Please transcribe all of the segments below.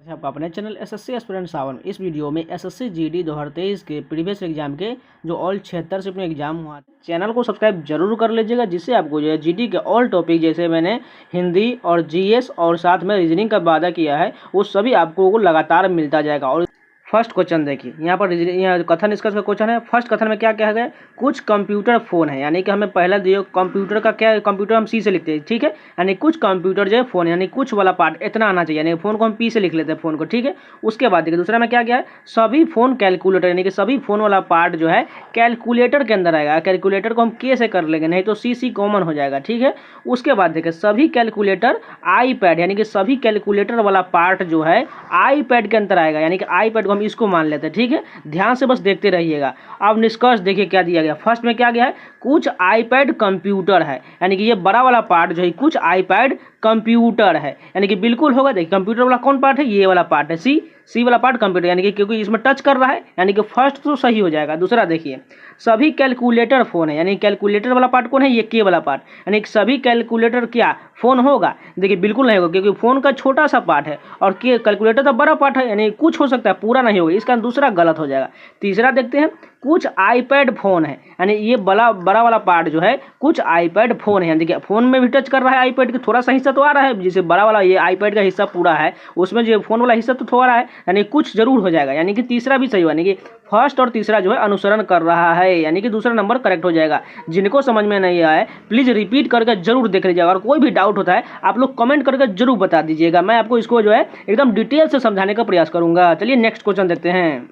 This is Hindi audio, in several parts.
आप अपने चैनल एसएससी एस्पिरेंट 7 इस वीडियो में एसएससी जीडी 2023 के प्रीवियस एग्जाम के जो ऑल 76 से अपने एग्जाम हुआ चैनल को सब्सक्राइब जरूर कर लीजिएगा, जिससे आपको जो है जीडी के ऑल टॉपिक जैसे मैंने हिंदी और जीएस और साथ में रीजनिंग का वादा किया है वो सभी आपको लगातार मिलता जाएगा। और फर्स्ट क्वेश्चन देखिए, यहाँ पर यहाँ कथन निष्कर्ष का क्वेश्चन है। फर्स्ट कथन में क्या कहा गया, कुछ कंप्यूटर फोन है, यानी कि हमें पहला दियो कंप्यूटर का क्या है, कंप्यूटर हम सी से लिखते हैं, ठीक है, यानी कुछ कंप्यूटर जो है फोन, यानी कुछ वाला पार्ट इतना आना चाहिए, यानी फोन को हम पी से लिख लेते हैं फोन को, ठीक है। उसके बाद देखिए दूसरा में क्या गया है, सभी फोन कैलकुलेटर, यानी कि सभी फोन वाला पार्ट जो है कैलकुलेटर के अंदर आएगा। कैलकुलेटर को हम के से कर लेंगे, नहीं तो सी कॉमन हो जाएगा, ठीक है। उसके बाद देखिए सभी कैलकुलेटर आईपैड, यानी कि सभी कैलकुलेटर वाला पार्ट जो है आईपैड के अंदर आएगा, यानी कि आईपैड को हम इसको मान लेते हैं, ठीक है। ध्यान से बस देखते रहिएगा। अब निष्कर्ष देखिए क्या दिया गया। फर्स्ट में क्या गया है, कुछ आईपैड कंप्यूटर है, यानी कि ये बड़ा वाला पार्ट जो है कुछ आईपैड कंप्यूटर है, यानी कि बिल्कुल होगा। देखिए कंप्यूटर वाला कौन पार्ट है, ये वाला पार्ट है, सी वाला पार्ट कंप्यूटर, यानी कि क्योंकि इसमें टच कर रहा है, यानी कि फर्स्ट तो सही हो जाएगा। दूसरा देखिए सभी कैलकुलेटर फोन है, यानी कैलकुलेटर वाला पार्ट कौन है, ये के वाला पार्ट, यानी कि सभी कैलकुलेटर क्या फोन होगा। देखिए बिल्कुल नहीं होगा, क्योंकि फोन का छोटा सा पार्ट है और के कैलकुलेटर तो बड़ा पार्ट है, यानी कुछ हो सकता है, पूरा नहीं होगा। इसका दूसरा गलत हो जाएगा। तीसरा देखते हैं, कुछ आईपैड फोन है, यानी ये बड़ा वाला पार्ट जो है कुछ आईपैड फोन है, देखिए फोन में भी टच कर रहा है आईपैड के, थोड़ा सा हिस्सा तो आ रहा है, जैसे बड़ा वाला ये आईपैड का हिस्सा पूरा है, उसमें जो फोन वाला हिस्सा तो थोड़ा है, यानी कुछ जरूर हो जाएगा, यानी कि तीसरा भी सही हुआ, यानी कि फर्स्ट और तीसरा जो है अनुसरण कर रहा है, यानी कि दूसरा नंबर करेक्ट हो जाएगा। जिनको समझ में नहीं आया प्लीज रिपीट करके जरूर देख लीजिएगा, और कोई भी डाउट होता है आप लोग कमेंट करके जरूर बता दीजिएगा, मैं आपको इसको जो है एकदम डिटेल से समझाने का प्रयास करूंगा। चलिए नेक्स्ट क्वेश्चन देखते हैं।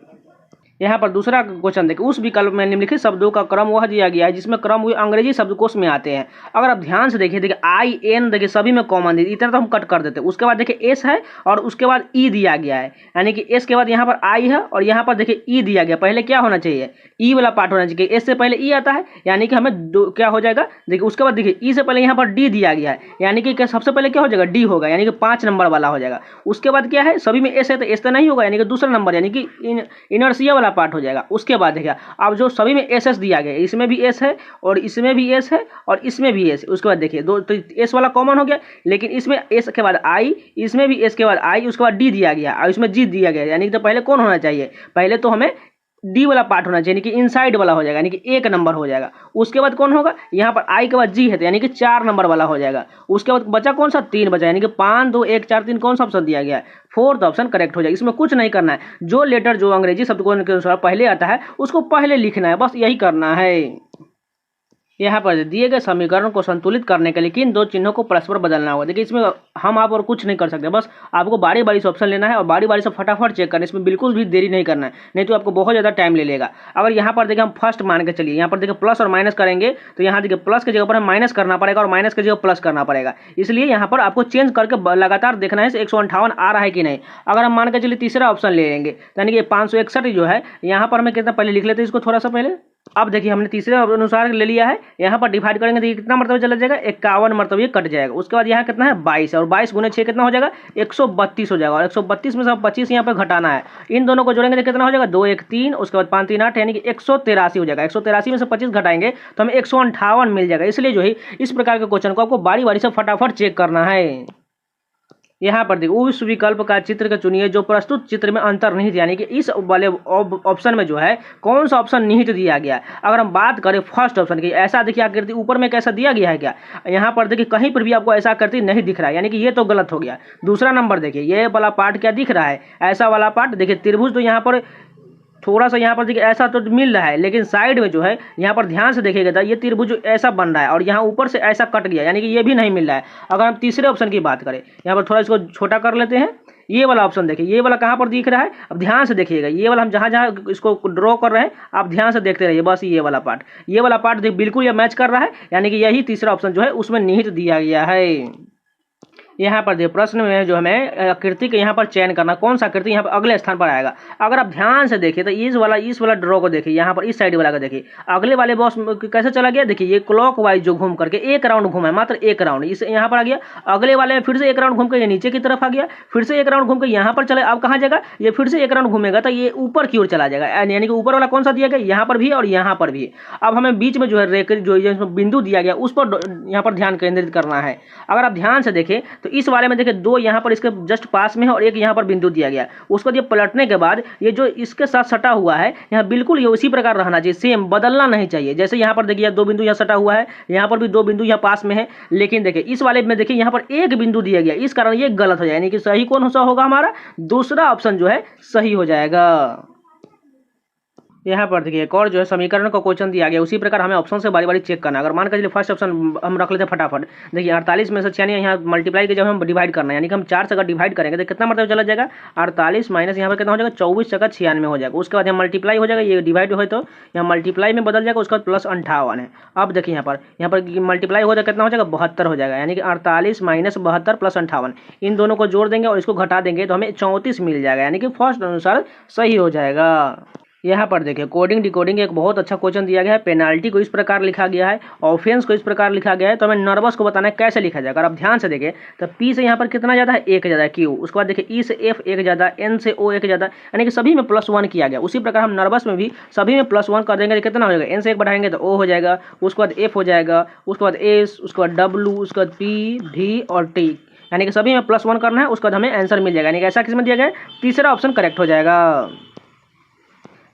यहाँ पर दूसरा क्वेश्चन देखिए, उस विकल्प में निम्नलिखित शब्दों का क्रम वह दिया गया है जिसमें क्रम हुए अंग्रेजी शब्दकोश में आते हैं। अगर आप ध्यान से देखिए आई एन देखिए सभी में कॉमन दी, इतना तो हम कट कर देते हैं। उसके बाद देखिए एस है और उसके बाद ई दिया गया है, यानी कि एस के बाद यहाँ पर आई है और यहाँ पर देखिए ई दिया गया। पहले क्या होना चाहिए, ई वाला पार्ट होना चाहिए, एस से पहले ई आता है, यानी कि हमें क्या हो जाएगा, देखिए उसके बाद देखिए ई से पहले यहाँ पर डी दिया गया है, यानी कि सबसे पहले क्या हो जाएगा, डी होगा, यानी कि 5 नंबर वाला हो जाएगा। उसके बाद क्या है, सभी में एस है तो एस तो नहीं होगा, यानी कि दूसरा नंबर, यानी कि इनर्सिया वाला पार्ट हो जाएगा। उसके बाद देखिए अब जो सभी में एस दिया गया, इसमें भी एस है और इसमें भी एस है और इसमें भी एस। उसके बाद देखिए दो तो एस वाला कॉमन हो गया, लेकिन इसमें एस के बाद आई, इसमें भी एस के बाद आई, उसके बाद डी दिया गया और इसमें जी दिया गया, यानी कि तो पहले कौन होना चाहिए, पहले तो हमें डी वाला पार्ट होना चाहिए, यानी कि इनसाइड वाला हो जाएगा, यानी कि 1 नंबर हो जाएगा। उसके बाद कौन होगा, यहाँ पर आई के बाद जी है तो यानी कि 4 नंबर वाला हो जाएगा। उसके बाद बचा कौन सा, 3 बचा, यानी कि 5 2 1 4 3 कौन सा ऑप्शन दिया गया है, 4th ऑप्शन करेक्ट हो जाएगा। इसमें कुछ नहीं करना है, जो लेटर जो अंग्रेजी शब्दकोश के अनुसार पहले आता है उसको पहले लिखना है, बस यही करना है। यहाँ पर दिए गए समीकरण को संतुलित करने के लिए किन 2 चिन्हों को परस्पर बदलना होगा। देखिए इसमें हम आप और कुछ नहीं कर सकते, बस आपको बारी बारी से ऑप्शन लेना है और बारी बारी से फटाफट चेक करना है, इसमें बिल्कुल भी देरी नहीं करना है, नहीं तो आपको बहुत ज़्यादा टाइम ले लेगा। अगर यहाँ पर देखिए हम फर्स्ट मान के चलिए, यहाँ पर देखिए प्लस और माइनस करेंगे तो यहाँ देखिए प्लस की जगह पर हम माइनस करना पड़ेगा और माइनस की जगह प्लस करना पड़ेगा, इसलिए यहाँ पर आपको चेंज करके लगातार देखना है 158 आ रहा है कि नहीं। अगर हम मान के चलिए तीसरा ऑप्शन ले लेंगे, यानी कि 561 जो है, यहाँ पर हमें कितना पहले लिख लेते हैं इसको थोड़ा सा पहले। अब देखिए हमने तीसरे अनुसार ले लिया है, यहाँ पर डिवाइड करेंगे तो कितना मरतबा चला जाएगा, 51 मरतबा कट जाएगा। उसके बाद यहाँ कितना है 22 और 22 गुने 6 कितना हो जाएगा, 132 हो जाएगा, और 132 में से 25 यहाँ पर घटाना है, इन दोनों को जोड़ेंगे तो कितना हो जाएगा 2 1 3, उसके बाद 5 3 8, यानी कि 183 हो जाएगा। 183 में से 25 घटाएंगे तो हमें 158 मिल जाएगा। इसलिए जो है इस प्रकार के क्वेश्चन को आपको बारी बारी से फटाफट चेक करना है। यहाँ पर देखिए उस विकल्प का चित्र का चुनिए जो प्रस्तुत चित्र में अंतर्निहित, यानी कि इस वाले ऑप्शन में जो है कौन सा ऑप्शन निहित दिया गया है। अगर हम बात करें फर्स्ट ऑप्शन की, ऐसा देखिए आकृति ऊपर में कैसा दिया गया है क्या, यहाँ पर देखिए कहीं पर भी आपको ऐसा आकृति नहीं दिख रहा है, यानी कि ये तो गलत हो गया। दूसरा नंबर देखिए ये वाला पार्ट क्या दिख रहा है, ऐसा वाला पार्ट देखिए त्रिभुज, तो यहाँ पर थोड़ा सा यहाँ पर देखिए ऐसा तो मिल रहा है, लेकिन साइड में जो है यहाँ पर ध्यान से देखिएगा ये त्रिभुज ऐसा बन रहा है और यहाँ ऊपर से ऐसा कट गया, यानी कि ये भी नहीं मिल रहा है। अगर हम तीसरे ऑप्शन की बात करें, यहाँ पर थोड़ा इसको छोटा कर लेते हैं, ये वाला ऑप्शन देखिए, ये वाला कहाँ पर दिख रहा है, अब ध्यान से देखिएगा, ये वाला हम जहाँ जहाँ इसको ड्रॉ कर रहे हैं आप ध्यान से देखते रहिए, बस ये वाला पार्ट देख बिल्कुल ये मैच कर रहा है, यानी कि यही तीसरा ऑप्शन जो है उसमें निहित दिया गया है। यहाँ पर देखिए प्रश्न में जो हमें आकृति के यहाँ पर चयन करना, कौन सा आकृति यहाँ पर अगले स्थान पर आएगा। अगर आप ध्यान से देखिए तो इस वाला ड्रॉ को देखिए, यहाँ पर इस साइड वाला को देखिए, अगले वाले बॉक्स कैसे चला गया, देखिए ये क्लॉक वाइज जो घूम करके 1 राउंड घूमा है, मात्र 1 राउंड इस यहाँ पर आ गया। अगले वाले में फिर से 1 राउंड घूम के ये नीचे की तरफ आ गया, फिर से 1 राउंड घूम के यहाँ पर चले, अब कहाँ जाएगा, ये फिर से 1 राउंड घूमेगा तो ये ऊपर की ओर चला जाएगा, यानी कि ऊपर वाला कौन सा दिया गया, यहाँ पर भी और यहाँ पर भी। अब हमें बीच में जो है रेखा जो बिंदु दिया गया उस पर यहाँ पर ध्यान केंद्रित करना है। अगर आप ध्यान से देखें तो इस वाले में देखिए 2 यहाँ पर इसके जस्ट पास में है और एक यहाँ पर बिंदु दिया गया है। उसको ये पलटने के बाद ये जो इसके साथ सटा हुआ है यहाँ बिल्कुल ये उसी प्रकार रहना चाहिए, सेम बदलना नहीं चाहिए। जैसे यहाँ पर देखिए 2 बिंदु यहाँ सटा हुआ है, यहाँ पर भी 2 बिंदु यहाँ पास में है, लेकिन देखिए इस वाले में देखिए यहाँ पर एक बिंदु दिया गया, इस कारण ये गलत हो जाए, यानी कि सही कौन सा होगा हमारा, दूसरा ऑप्शन जो है सही हो जाएगा। यहाँ पर देखिए एक और जो है समीकरण का क्वेश्चन दिया गया, उसी प्रकार हमें ऑप्शन से बारी बारी चेक करना है। अगर मान कर चलिए फर्स्ट ऑप्शन हम रख लेते हैं फटाफट, देखिए 48 में से 6 यहाँ मल्टीप्लाई के जब हम डिवाइड करना है, यानी कि हम 4 से अगर डिवाइड करेंगे तो कितना मतलब चला जाएगा 48 माइनस यहाँ पर कितना हो जाएगा 24 जगह 96 हो जाएगा। उसके बाद यहाँ मल्टीप्लाई हो जाएगा, ये डिवाइड हो तो यहाँ मल्टीप्लाई में बदल जाएगा, उसके बाद प्लस 58 है। अब देखिए यहाँ पर मल्टीप्लाई हो जाएगा, कितना हो जाएगा 72 हो जाएगा, यानी कि 48 माइनस 72 प्लस 58, इन दोनों को जोड़ देंगे और इसको घटा देंगे तो हमें 34 मिल जाएगा, यानी कि फर्स्ट अनुसार सही हो जाएगा। यहाँ पर देखिए कोडिंग डिकोडिंग एक बहुत अच्छा क्वेश्चन दिया गया है। पेनाल्टी को इस प्रकार लिखा गया है, ऑफेंस को इस प्रकार लिखा गया है, तो हमें नर्वस को बताना है कैसे लिखा जाएगा। अगर आप ध्यान से देखें तो पी से यहाँ पर कितना ज़्यादा है, 1 ज़्यादा है, क्यू, उसके बाद देखिए ई से एफ 1 ज़्यादा, एन से ओ 1 ज़्यादा, यानी कि सभी में +1 किया गया। उसी प्रकार हम नर्वस में भी सभी में +1 कर देंगे तो कितना हो जाएगा, एन से 1 बढ़ाएंगे तो ओ हो जाएगा, उसके बाद एफ हो जाएगा, उसके बाद एस, उसके बाद डब्लू, उसके बाद पी, वी और टी, यानी कि सभी में +1 करना है। उसके बाद हमें आंसर मिल जाएगा, यानी कि ऐसा किसमें दिया गया है, तीसरा ऑप्शन करेक्ट हो जाएगा।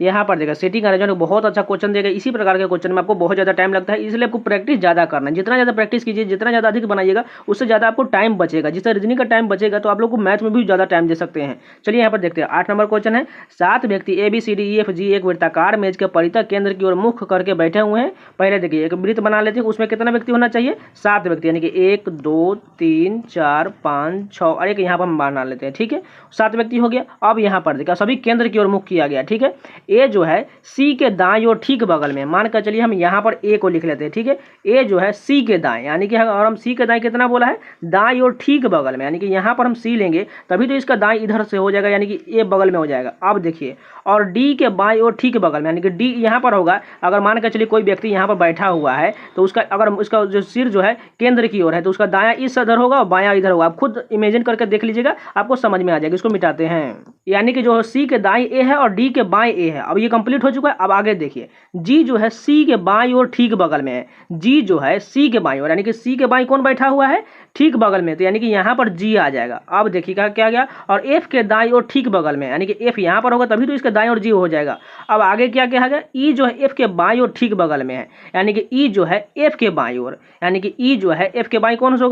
यहाँ पर देखा सिटिंग अरेंजमेंट बहुत अच्छा क्वेश्चन देगा। इसी प्रकार के क्वेश्चन में आपको बहुत ज़्यादा टाइम लगता है, इसलिए आपको प्रैक्टिस ज़्यादा करना है। जितना ज़्यादा प्रैक्टिस कीजिए, जितना ज़्यादा अधिक बनाइएगा, उससे ज़्यादा आपको टाइम बचेगा। जिससे रीजनिंग का टाइम बचेगा तो आप लोग को मैथ में भी ज़्यादा टाइम दे सकते हैं। चलिए यहाँ पर देखते हैं 8 नंबर क्वेश्चन है। 7 व्यक्ति ABCDEFG एक वृत्ताकार मेज के परितः केंद्र की ओर मुख करके बैठे हुए हैं। पहले देखिए एक वृत्त बना लेते हैं, उसमें कितना व्यक्ति होना चाहिए, 7 व्यक्ति, यानी कि 1 2 3 4 5 6 और एक यहाँ पर हम बना लेते हैं। ठीक है, 7 व्यक्ति हो गया। अब यहाँ पर देखिए सभी केंद्र की ओर मुख किया गया। ठीक है, ए जो है सी के दाएं और ठीक बगल में, मानकर चलिए हम यहाँ पर ए को लिख लेते हैं। ठीक है, ए जो है सी के दाएं, यानी कि और हम सी के दाएं कितना बोला है, दाएं और ठीक बगल में, यानी कि यहाँ पर हम सी लेंगे तभी तो इसका दाएं इधर से हो जाएगा, यानी कि ए बगल में हो जाएगा। अब देखिए और डी के बाएं और ठीक बगल में, यानी कि डी यहाँ पर होगा। अगर मान कर चलिए कोई व्यक्ति यहाँ पर बैठा हुआ है तो उसका अगर उसका जो सिर जो है केंद्र की ओर है तो उसका दायां इस इधर होगा और बायां इधर होगा। आप खुद इमेजिन करके देख लीजिएगा, आपको समझ में आ जाएगा। इसको मिटाते हैं, यानी कि जो सी के दाएं ए है और डी के बाएं ए है। अब ये कंप्लीट हो चुका है। अब आगे देखिए जी जो है सी के बाईं ओर ठीक बगल में है, जी जो है सी के बाईं ओर, यानी कि सी के बाईं कौन बैठा हुआ है, ठीक बगल में, तो यानी कि यहाँ पर जी आ जाएगा। अब देखिएगा क्या गया, और एफ के दाईं ओर ठीक बगल में, यानी कि एफ यहाँ पर होगा तभी तो इसके दाईं ओर जी हो जाएगा। अब आगे क्या कहा गया, ई जो है एफ के बाईं ओर ठीक बगल में है, यानी कि ई जो है एफ के बाईं ओर, यानी कि ई जो है एफ के बाईं कौन सा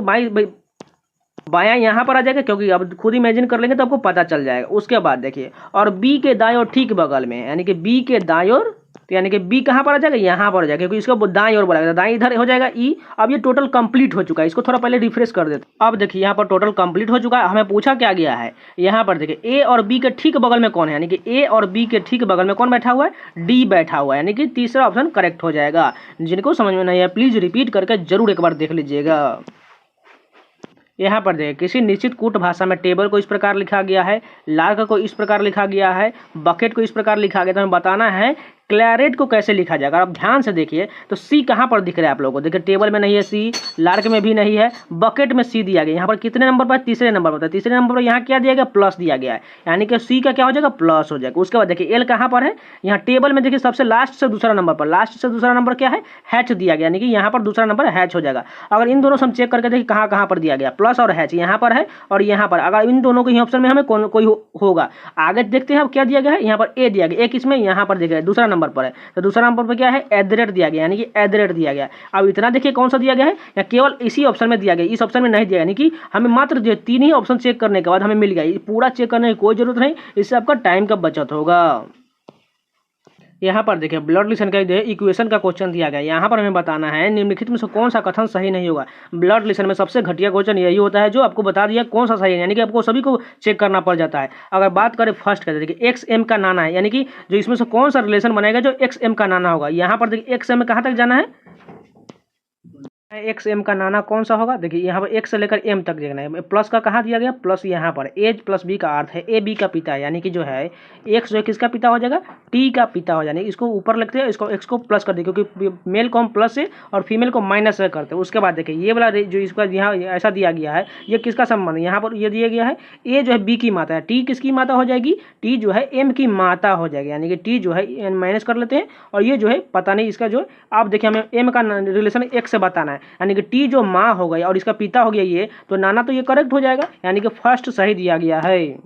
बायां यहाँ पर आ जाएगा, क्योंकि अब खुद इमेजिन कर लेंगे तो आपको पता चल जाएगा। उसके बाद देखिए और बी के दाईं ओर ठीक बगल में, यानी कि बी के दाईं ओर, तो यानी कि बी कहाँ पर आ जाएगा, यहाँ पर आ जाएगा, क्योंकि इसको दाईं ओर बोला गया, दाईं इधर हो जाएगा ई। अब ये टोटल कंप्लीट हो चुका है, इसको थोड़ा पहले रिफ्रेश कर देते हैं। अब देखिए यहाँ पर टोटल कंप्लीट हो चुका है। हमें पूछा क्या गया है, यहाँ पर देखिए ए और बी के ठीक बगल में कौन है, यानी कि ए और बी के ठीक बगल में कौन बैठा हुआ है, डी बैठा हुआ है, यानी कि तीसरा ऑप्शन करेक्ट हो जाएगा। जिनको समझ में नहीं है प्लीज रिपीट करके जरूर एक बार देख लीजिएगा। यहाँ पर देखिए किसी निश्चित कूट भाषा में टेबल को इस प्रकार लिखा गया है, लार्क को इस प्रकार लिखा गया है, बकेट को इस प्रकार लिखा गया। तो हमें बताना है क्लैरेट को कैसे लिखा जाएगा। आप ध्यान से देखिए तो सी कहाँ पर दिख रहा है आप लोगों को, देखिए टेबल में नहीं है सी, लार्क में भी नहीं है, बकेट में सी दिया गया। यहाँ पर कितने नंबर पर, तीसरे नंबर पर, तीसरे नंबर पर यहाँ क्या दिया गया, प्लस दिया गया है, यानी कि सी का क्या हो जाएगा, प्लस हो जाएगा। उसके बाद देखिए एल कहाँ पर है, यहाँ टेबल में देखिए सबसे लास्ट से दूसरा नंबर पर, लास्ट से दूसरा नंबर क्या है, हैच दिया गया, यानी कि यहाँ पर दूसरा नंबर हैच हो जाएगा। अगर इन दोनों से हम चेक करके देखिए कहाँ कहाँ पर दिया गया, प्लस और हैच यहाँ पर है और यहाँ पर, अगर इन दोनों के ऑप्शन में हमें कोई होगा। आगे देखते हैं अब क्या दिया गया है, यहाँ पर ए दिया गया, एक इसमें यहाँ पर देखिए दूसरा नंबर पर है, तो दूसरा नंबर पर क्या है, @ दिया गया, यानी कि @ दिया गया। अब इतना देखिए कौन सा दिया गया है, या केवल इसी ऑप्शन में दिया गया, इस ऑप्शन में नहीं दिया, यानी कि हमें मात्र जो 3 ही ऑप्शन चेक करने के बाद हमें मिल गया। पूरा चेक करने की कोई जरूरत नहीं, इससे आपका टाइम का बचत होगा। यहाँ पर देखिए ब्लड रिलेशन का इक्वेशन का क्वेश्चन दिया गया। यहाँ पर हमें बताना है निम्नलिखित में से कौन सा कथन सही नहीं होगा। ब्लड रिलेशन में सबसे घटिया क्वेश्चन यही होता है जो आपको बता दिया कौन सा सही है, यानी कि आपको सभी को चेक करना पड़ जाता है। अगर बात करें फर्स्ट का, देखिए एक्स एम का नाना है, यानी कि जो इसमें से कौन सा रिलेशन बनेगा जो एक्स एम का नाना होगा। यहाँ पर देखिए एक्स एम में कहाँ तक जाना है, एक्स एम का नाना कौन सा होगा, देखिए यहाँ पर एक्स से लेकर एम तक देखना है। प्लस का कहाँ दिया गया, प्लस यहाँ पर एज प्लस बी का अर्थ है ए बी का पिता है, यानी कि जो है एक्स जो है किसका पिता हो जाएगा, टी का पिता हो जाएगा। इसको ऊपर लिखते हैं, इसको एक्स को प्लस कर दिए, क्योंकि मेल को हम प्लस से और फीमेल को माइनस से करते हैं। उसके बाद देखिए ये वाला जो इसका यहाँ ऐसा दिया गया है, ये किसका संबंध, यहाँ पर ये दिया गया है ए जो है बी की माता है, टी किसकी माता हो जाएगी, टी जो है एम की माता हो जाएगी, यानी कि टी जो है माइनस कर लेते हैं और ये जो है पता नहीं इसका जो है। आप देखिए हमें एम का रिलेशन एक्स से बताना है, यानी कि टी जो माँ हो गई और इसका पिता हो गया ये, तो नाना तो ये करेक्ट हो जाएगा, यानी कि फर्स्ट सही दिया गया है।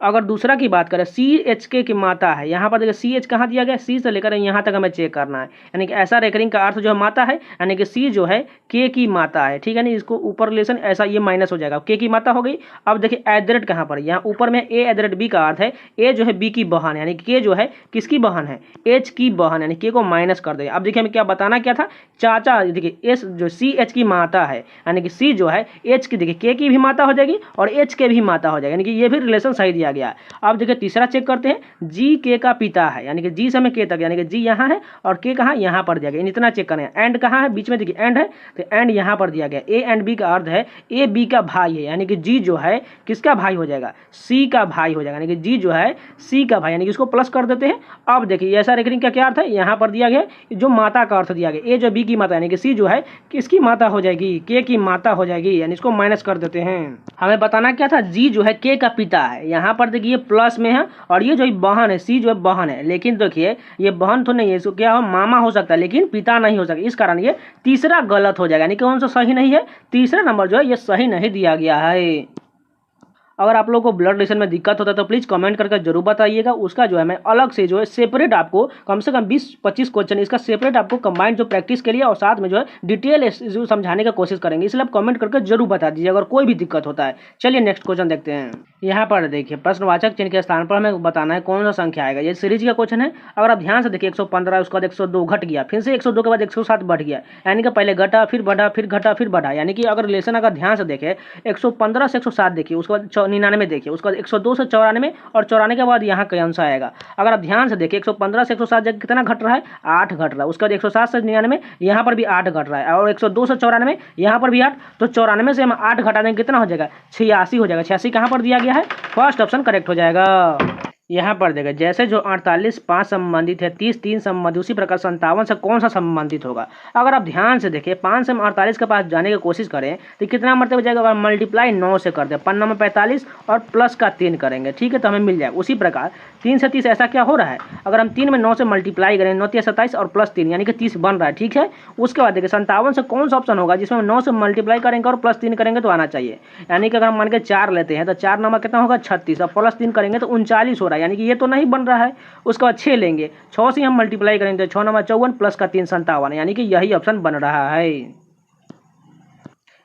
अगर दूसरा की बात करें सी एच के की माता है, यहाँ पर देखिए सी एच कहाँ दिया गया, सी से लेकर यहाँ तक हमें चेक करना है, यानी कि ऐसा रेकरिंग का अर्थ जो है माता है, यानी कि सी जो है के की माता है, ठीक है ना। इसको ऊपर रिलेशन ऐसा ये माइनस हो जाएगा, के की माता हो गई। अब देखिए एट कहाँ पर, यहाँ ऊपर में ए एट बी का अर्थ है ए जो है बी की बहन, यानी कि के जो है किसकी बहन है, एच की बहन, यानी के को माइनस कर देगा। अब देखिए हमें क्या बताना क्या था, चाचा, देखिए एस जो सी एच की माता है, यानी कि सी जो है एच की, देखिए के की भी माता हो जाएगी और एच के भी माता हो जाएगी, यानी कि ये भी रिलेशन सही दिया गया है। अब देखिए तीसरा चेक करते हैं, जी के का पिता है, यानी कि जी से हमें के तक, यानी कि जी यहाँ है और के कहाँ यहाँ पर दिया गया, इतना चेक करें। एंड कहाँ है, बीच में देखिए एंड है, तो एंड यहाँ पर दिया गया। ए एंड बी का अर्थ है ए बी का भाई है, यानी कि जी जो है किसका भाई हो जाएगा, सी का भाई हो जाएगा, यानी कि जी जो है सी का भाई, यानी कि इसको प्लस कर देते हैं। अब देखिए ऐसा रेकरिंग का क्या अर्थ है, यहाँ पर दिया गया जो माता का अर्थ दिया गया, ए जो बी की माता, यानी कि सी जो है किसकी माता हो जाएगी, के की माता हो जाएगी, यानी इसको माइनस कर देते हैं। हमें बताना क्या था, जी जो है के का पिता है, यहाँ पर देखिए प्लस में है, और ये जो बहन है सी जो है बहन है, लेकिन देखिए ये बहन तो नहीं है, इसको क्या हो मामा हो सकता है लेकिन पिता नहीं हो सकता, इस कारण ये तीसरा गलत हो जाएगा, यानी कि कौन सा सही नहीं है, तीसरा नंबर जो है ये सही नहीं दिया गया है। अगर आप लोगों को ब्लड रिलेशन में दिक्कत होता है तो प्लीज़ कमेंट करके जरूर बताइएगा, उसका जो है मैं अलग से जो है सेपरेट आपको कम से कम 20-25 क्वेश्चन इसका सेपरेट आपको कंबाइंड जो प्रैक्टिस के लिए और साथ में जो है डिटेल जो समझाने का कोशिश करेंगे, इसलिए आप कमेंट करके जरूर बता दीजिए अगर कोई भी दिक्कत होता है। चलिए नेक्स्ट क्वेश्चन देखते हैं। यहाँ पर देखिए प्रश्नवाचक चिन्ह के स्थान पर हमें बताना है कौन सा संख्या आएगा, ये सीरीज का क्वेश्चन है। अगर आप ध्यान से देखिए 115 उसके बाद 102 घट गया, फिर से 102 के बाद 107 बढ़ गया, यानी कि पहले घटा फिर बढ़ा फिर घटा फिर बढ़ा, यानी कि अगर रिलेशन अगर ध्यान से देखें 115 से 107 देखिए, उसके बाद 99 देखिए, उसके बाद 102 से 94 और 94 के बाद यहाँ कौन सा आएगा। अगर आप ध्यान से देखिए 115 से 107 जगह कितना घट रहा है, 8 घट रहा है। उसके बाद 107 से 99 यहाँ पर भी 8 घट रहा है और 102 से 94 यहाँ पर भी 8, तो 94 से हम 8 घटा देंगे कितना हो जाएगा, 86 हो जाएगा। 86 कहाँ पर दिया गया है, फर्स्ट ऑप्शन करेक्ट हो जाएगा। यहाँ पर देखिए जैसे जो 48 5 संबंधित है, 30 3 संबंधित, उसी प्रकार 57 से कौन सा संबंधित होगा। अगर आप ध्यान से देखिए 5 से 48 के पास जाने की कोशिश करें तो कितना मरतबा जाएगा, अगर मल्टीप्लाई 9 से कर दे, 5 में 45 और प्लस का 3 करेंगे, ठीक है, तो हमें मिल जाएगा। उसी प्रकार 3 से 30 ऐसा क्या हो रहा है, अगर हम 3 में 9 से मल्टीप्लाई करें, 9 3 27 और प्लस 3 यानी कि 30 बन रहा है, ठीक है। उसके बाद देखिए 57 से कौन सा ऑप्शन होगा जिसमें 9 से मल्टीप्लाई करेंगे और प्लस 3 करेंगे तो आना चाहिए, यानी कि अगर हम मान के 4 लेते हैं तो 4 नंबर कितना होगा 36 और प्लस 3 करेंगे तो 39 हो रहा है, यानी कि ये तो नहीं बन रहा है। उसके बाद 6 लेंगे, 6 से हम मल्टीप्लाई करेंगे तो 6 नंबर 54 प्लस का 3 57, यानी कि यही ऑप्शन बन रहा है।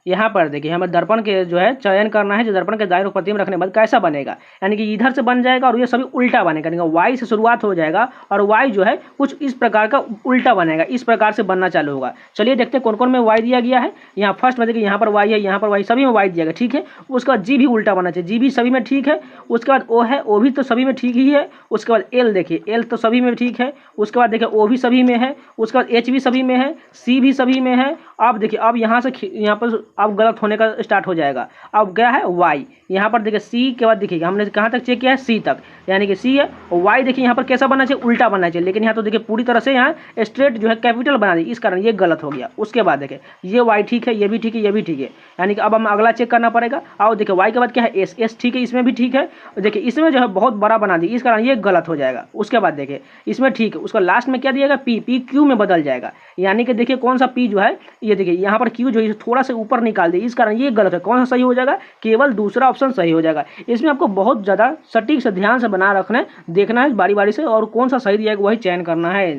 यहाँ पर देखिए हमें दर्पण के जो है चयन करना है, जो दर्पण के दाएं प्रति में रखने के बाद कैसा बनेगा, यानी कि इधर से बन जाएगा और ये सभी उल्टा बनेगा, यानी कि वाई से शुरुआत हो जाएगा और वाई जो है कुछ इस प्रकार का उल्टा बनेगा, इस प्रकार से बनना चालू होगा। चलिए देखते हैं कौन कौन में वाई दिया गया है। यहाँ फर्स्ट में देखिए यहाँ पर वाई है, यहाँ पर वाई, सभी में वाई दिया गया, ठीक है। उसके बाद जी भी उल्टा बनना चाहिए, जी भी सभी में ठीक है। उसके बाद ओ है, ओ भी तो सभी में ठीक ही है। उसके बाद एल देखिए, एल तो सभी में ठीक है। उसके बाद देखिए ओ भी सभी में है। उसके बाद एच भी सभी में है, सी भी सभी में है। अब देखिए अब यहाँ से यहाँ पर अब गलत होने का स्टार्ट हो जाएगा। अब क्या है वाई, यहाँ पर देखिए सी के बाद देखिए हमने कहाँ तक चेक किया है, सी तक, यानी कि सी है। और वाई देखिए यहाँ पर कैसा बनना चाहिए, उल्टा बनना चाहिए, लेकिन यहाँ तो देखिए पूरी तरह से यहाँ स्ट्रेट जो है कैपिटल बना दी, इस कारण ये गलत हो गया। उसके बाद देखिए ये वाई ठीक है, ये भी ठीक है, ये भी ठीक है, यानी कि अब हम अगला चेक करना पड़ेगा। और देखिए वाई के बाद क्या है एस, एस ठीक है, इसमें भी ठीक है। देखिए इसमें जो है बहुत बड़ा बना दी, इस कारण ये गलत हो जाएगा। उसके बाद देखिए इसमें ठीक है, उसका लास्ट में क्या दिएगा पी, पी क्यू में बदल जाएगा, यानी कि देखिए कौन सा पी जो है ये देखिए यहाँ पर क्यू जो है थोड़ा सा ऊपर निकाल दी, इस कारण ये गलत है। कौन सा सही हो जाएगा, केवल दूसरा ऑप्शन सही हो जाएगा। इसमें आपको बहुत ज़्यादा सटीक से ध्यान से बना रखना है, देखना है बारी बारी से और कौन सा सही दिया है वही चयन करना है।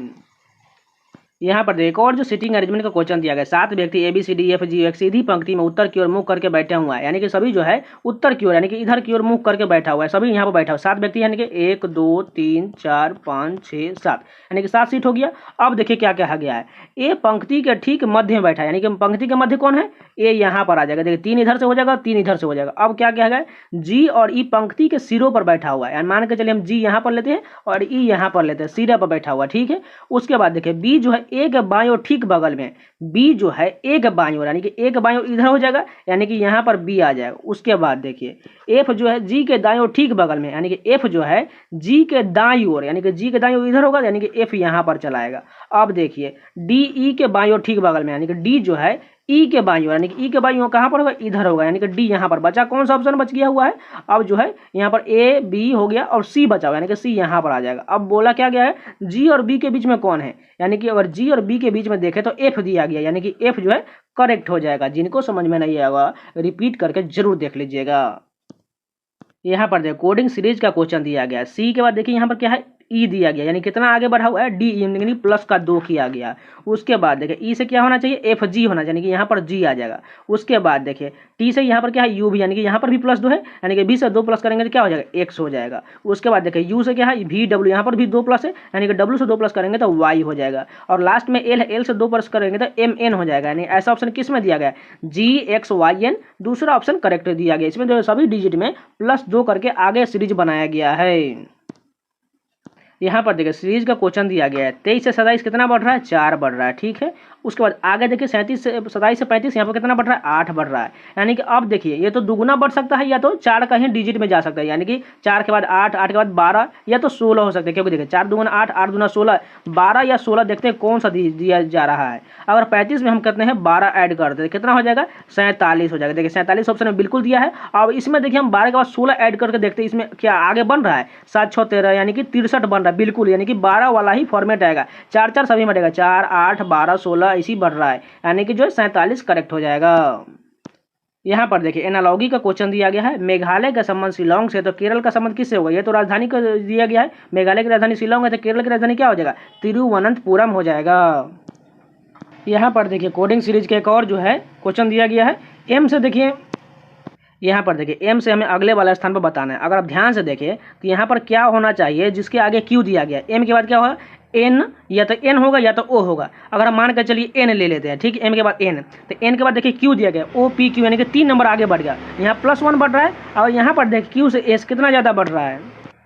यहाँ पर देखो और जो सीटिंग अरेंजमेंट का क्वेश्चन दिया गया, 7 व्यक्ति A B C D F G एक सीधी पंक्ति में उत्तर की ओर मुख करके बैठा हुआ है, यानी कि सभी जो है उत्तर की ओर यानी कि इधर की ओर मुख करके बैठा हुआ है, सभी यहाँ पर बैठा हुआ 7 व्यक्ति, यानी कि 1 2 3 4 5 6 7, यानी कि 7 सीट हो गया। अब देखिए क्या कहा गया है, ए पंक्ति के ठीक मध्य में बैठा है, यानी कि पंक्ति के मध्य कौन है, ए यहाँ पर आ जाएगा। देखिए 3 इधर से हो जाएगा, 3 इधर से हो जाएगा। अब क्या कहा गया, जी और ई पंक्ति के सिरों पर बैठा हुआ है, मान के चलिए हम जी यहाँ पर लेते हैं और ई यहाँ पर लेते हैं, सिरे पर बैठा हुआ, ठीक है। उसके बाद देखिए बी जो है ए के बाईं ओर ठीक बगल में, बी जो है ए के बाईं ओर, यानी कि ए के बाईं ओर इधर हो जाएगा, यानी कि यहाँ पर बी आ जाएगा। उसके बाद देखिए एफ जो है जी के दाईं ओर ठीक बगल में, यानी कि एफ जो है जी के दाईं ओर, यानी कि जी के दाईं ओर इधर होगा, यानी कि एफ यहाँ पर चलाएगा। अब देखिए डी ई के बाईं ओर ठीक बगल में, यानी कि डी जो है ई के बाईं ओर, यानी कि ई के बाईं ओर कहाँ पर होगा, इधर होगा, यानी कि डी यहाँ पर बचा। कौन सा ऑप्शन बच गया हुआ है, अब जो है यहाँ पर ए बी हो गया और सी बचा हुआ, यानी कि सी यहाँ पर आ जाएगा। अब बोला क्या गया है, जी और बी के बीच में कौन है, यानी कि अगर जी और बी के बीच में देखें तो एफ दिया गया, यानी कि एफ जो है करेक्ट हो जाएगा। जिनको समझ में नहीं आएगा रिपीट करके जरूर देख लीजिएगा। यहाँ पर देखो कोडिंग सीरीज का क्वेश्चन दिया गया है। सी के बाद देखिए यहाँ पर क्या है, ई दिया गया, यानी कितना आगे बढ़ा हुआ है, डी यानी प्लस का 2 किया गया। उसके बाद देखिए ई से क्या होना चाहिए, एफ जी होना चाहिए, यानी कि यहाँ पर जी आ जाएगा। उसके बाद देखिए टी से यहाँ पर क्या है, यू भी, यानी कि यहाँ पर भी प्लस 2 है, यानी कि बी से 2 प्लस करेंगे तो क्या हो जाएगा, एक्स हो जाएगा। उसके बाद देखिए यू से क्या है, वी डब्ल्यू, यहाँ पर भी 2 प्लस है, यानी कि डब्ल्यू से 2 प्लस करेंगे तो वाई हो जाएगा। और लास्ट में एल है, एल से 2 प्लस करेंगे तो एम एन हो जाएगा। यानी ऐसा ऑप्शन किस में दिया गया है, जी एक्स वाई एन, दूसरा ऑप्शन करेक्ट दिया गया। इसमें जो सभी डिजिट में +2 करके आगे सीरीज बनाया गया है। यहाँ पर देखिए सीरीज का क्वेश्चन दिया गया है, 23 से 27 कितना बढ़ रहा है, 4 बढ़ रहा है, ठीक है। उसके बाद आगे देखिए 27 से 35 यहाँ पर कितना बढ़ रहा है, 8 बढ़ रहा है। यानी कि अब देखिए ये तो दुगुना बढ़ सकता है या तो 4 का ही डिजिट में जा सकता है, यानी कि 4 के बाद 8, 8 के बाद 12 या तो 16 हो सकते हैं, क्योंकि देखिए 4 दूना 8, 8 दूना 16, 12 या 16 देखते हैं कौन सा दिया जा रहा है। अगर 35 में हम कहते हैं 12 ऐड करते हैं कितना हो जाएगा, 47 हो जाएगा। देखिए 47 ऑप्शन में बिल्कुल दिया है। अब इसमें देखिए हम 12 के बाद 16 ऐड करके देखते हैं इसमें क्या आगे बन रहा है, 7 6 13, यानी कि 63 बन रहा है बिल्कुल, यानी कि 12 वाला ही फॉर्मेट आएगा। 4 4 सभी में रहेगा, 4 8 12 16 इसी बढ़ रहा है, यानी कि जो है 47 करेक्ट हो जाएगा। यहाँ पर देखिए एनालॉगी का क्वेश्चन दिया गया है, मेघालय का संबंध शिलोंग से तो केरल का संबंध किससे होगा, ये तो राजधानी का दिया गया है, मेघालय की राजधानी शिलोंग है तो केरल की राजधानी क्या हो जाएगा, तिरुवनंतपुरम हो जाएगा। यहाँ पर देखिए कोडिंग सीरीज के एक और जो है क्वेश्चन दिया गया है, एम से देखिए, यहाँ पर देखिए एम से हमें अगले वाला स्थान पर बताना है। अगर आप ध्यान से देखें तो यहाँ पर क्या होना चाहिए, जिसके आगे क्यू दिया गया, एम के बाद क्या होगा, एन, या तो एन होगा या तो ओ होगा। अगर हम मान कर चलिए एन ले लेते हैं, ठीक है, एम के बाद एन, तो एन के बाद देखिए क्यू दिया गया, ओ पी क्यू, यानी कि 3 नंबर आगे बढ़ गया। यहाँ +1 बढ़ रहा है, और यहाँ पर देखिए क्यू से एस कितना ज़्यादा बढ़ रहा है,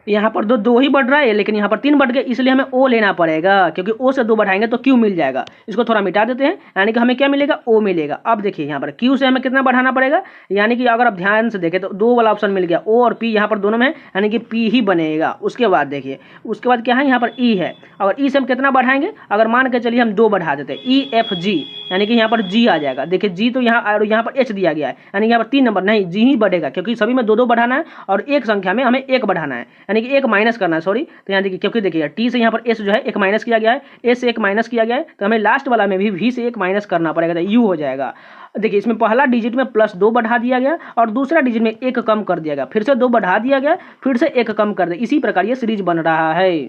यहाँ पर दो ही बढ़ रहा है, लेकिन यहाँ पर 3 बढ़ गए, इसलिए हमें ओ लेना पड़ेगा, क्योंकि ओ से 2 बढ़ाएंगे तो क्यू मिल जाएगा। इसको थोड़ा मिटा देते हैं, यानी कि हमें क्या मिलेगा, ओ मिलेगा। अब देखिए यहाँ पर क्यू से हमें कितना बढ़ाना पड़ेगा, यानी कि अगर आप ध्यान से देखें तो 2 वाला ऑप्शन मिल गया, ओ और पी यहाँ पर दोनों में, यानी कि पी ही बनेगा। उसके बाद देखिए उसके बाद क्या है, यहाँ पर ई है, और ई से हम कितना बढ़ाएंगे, अगर मान के चलिए हम 2 बढ़ा देते हैं, ई एफ जी, यानी कि यहाँ पर जी आ जाएगा। देखिए जी तो यहाँ, और यहाँ पर एच दिया गया है, यानी कि यहाँ पर 3 नंबर नहीं, जी ही बढ़ेगा, क्योंकि सभी में 2 बढ़ाना है और एक संख्या में हमें 1 बढ़ाना है, यानी कि 1 माइनस करना है, सॉरी। तो यहाँ देखिए क्योंकि देखिए टी से यहाँ पर एस जो है 1 माइनस किया गया है, एस से 1 माइनस किया गया है, तो हमें लास्ट वाला में भी वी से 1 माइनस करना पड़ेगा, तो यू हो जाएगा। देखिए इसमें पहला डिजिट में +2 बढ़ा दिया गया और दूसरा डिजिट में 1 कम कर दिया गया, फिर से 2 बढ़ा दिया गया, फिर से 1 कम कर दिया। इसी प्रकार ये सीरीज बन रहा है।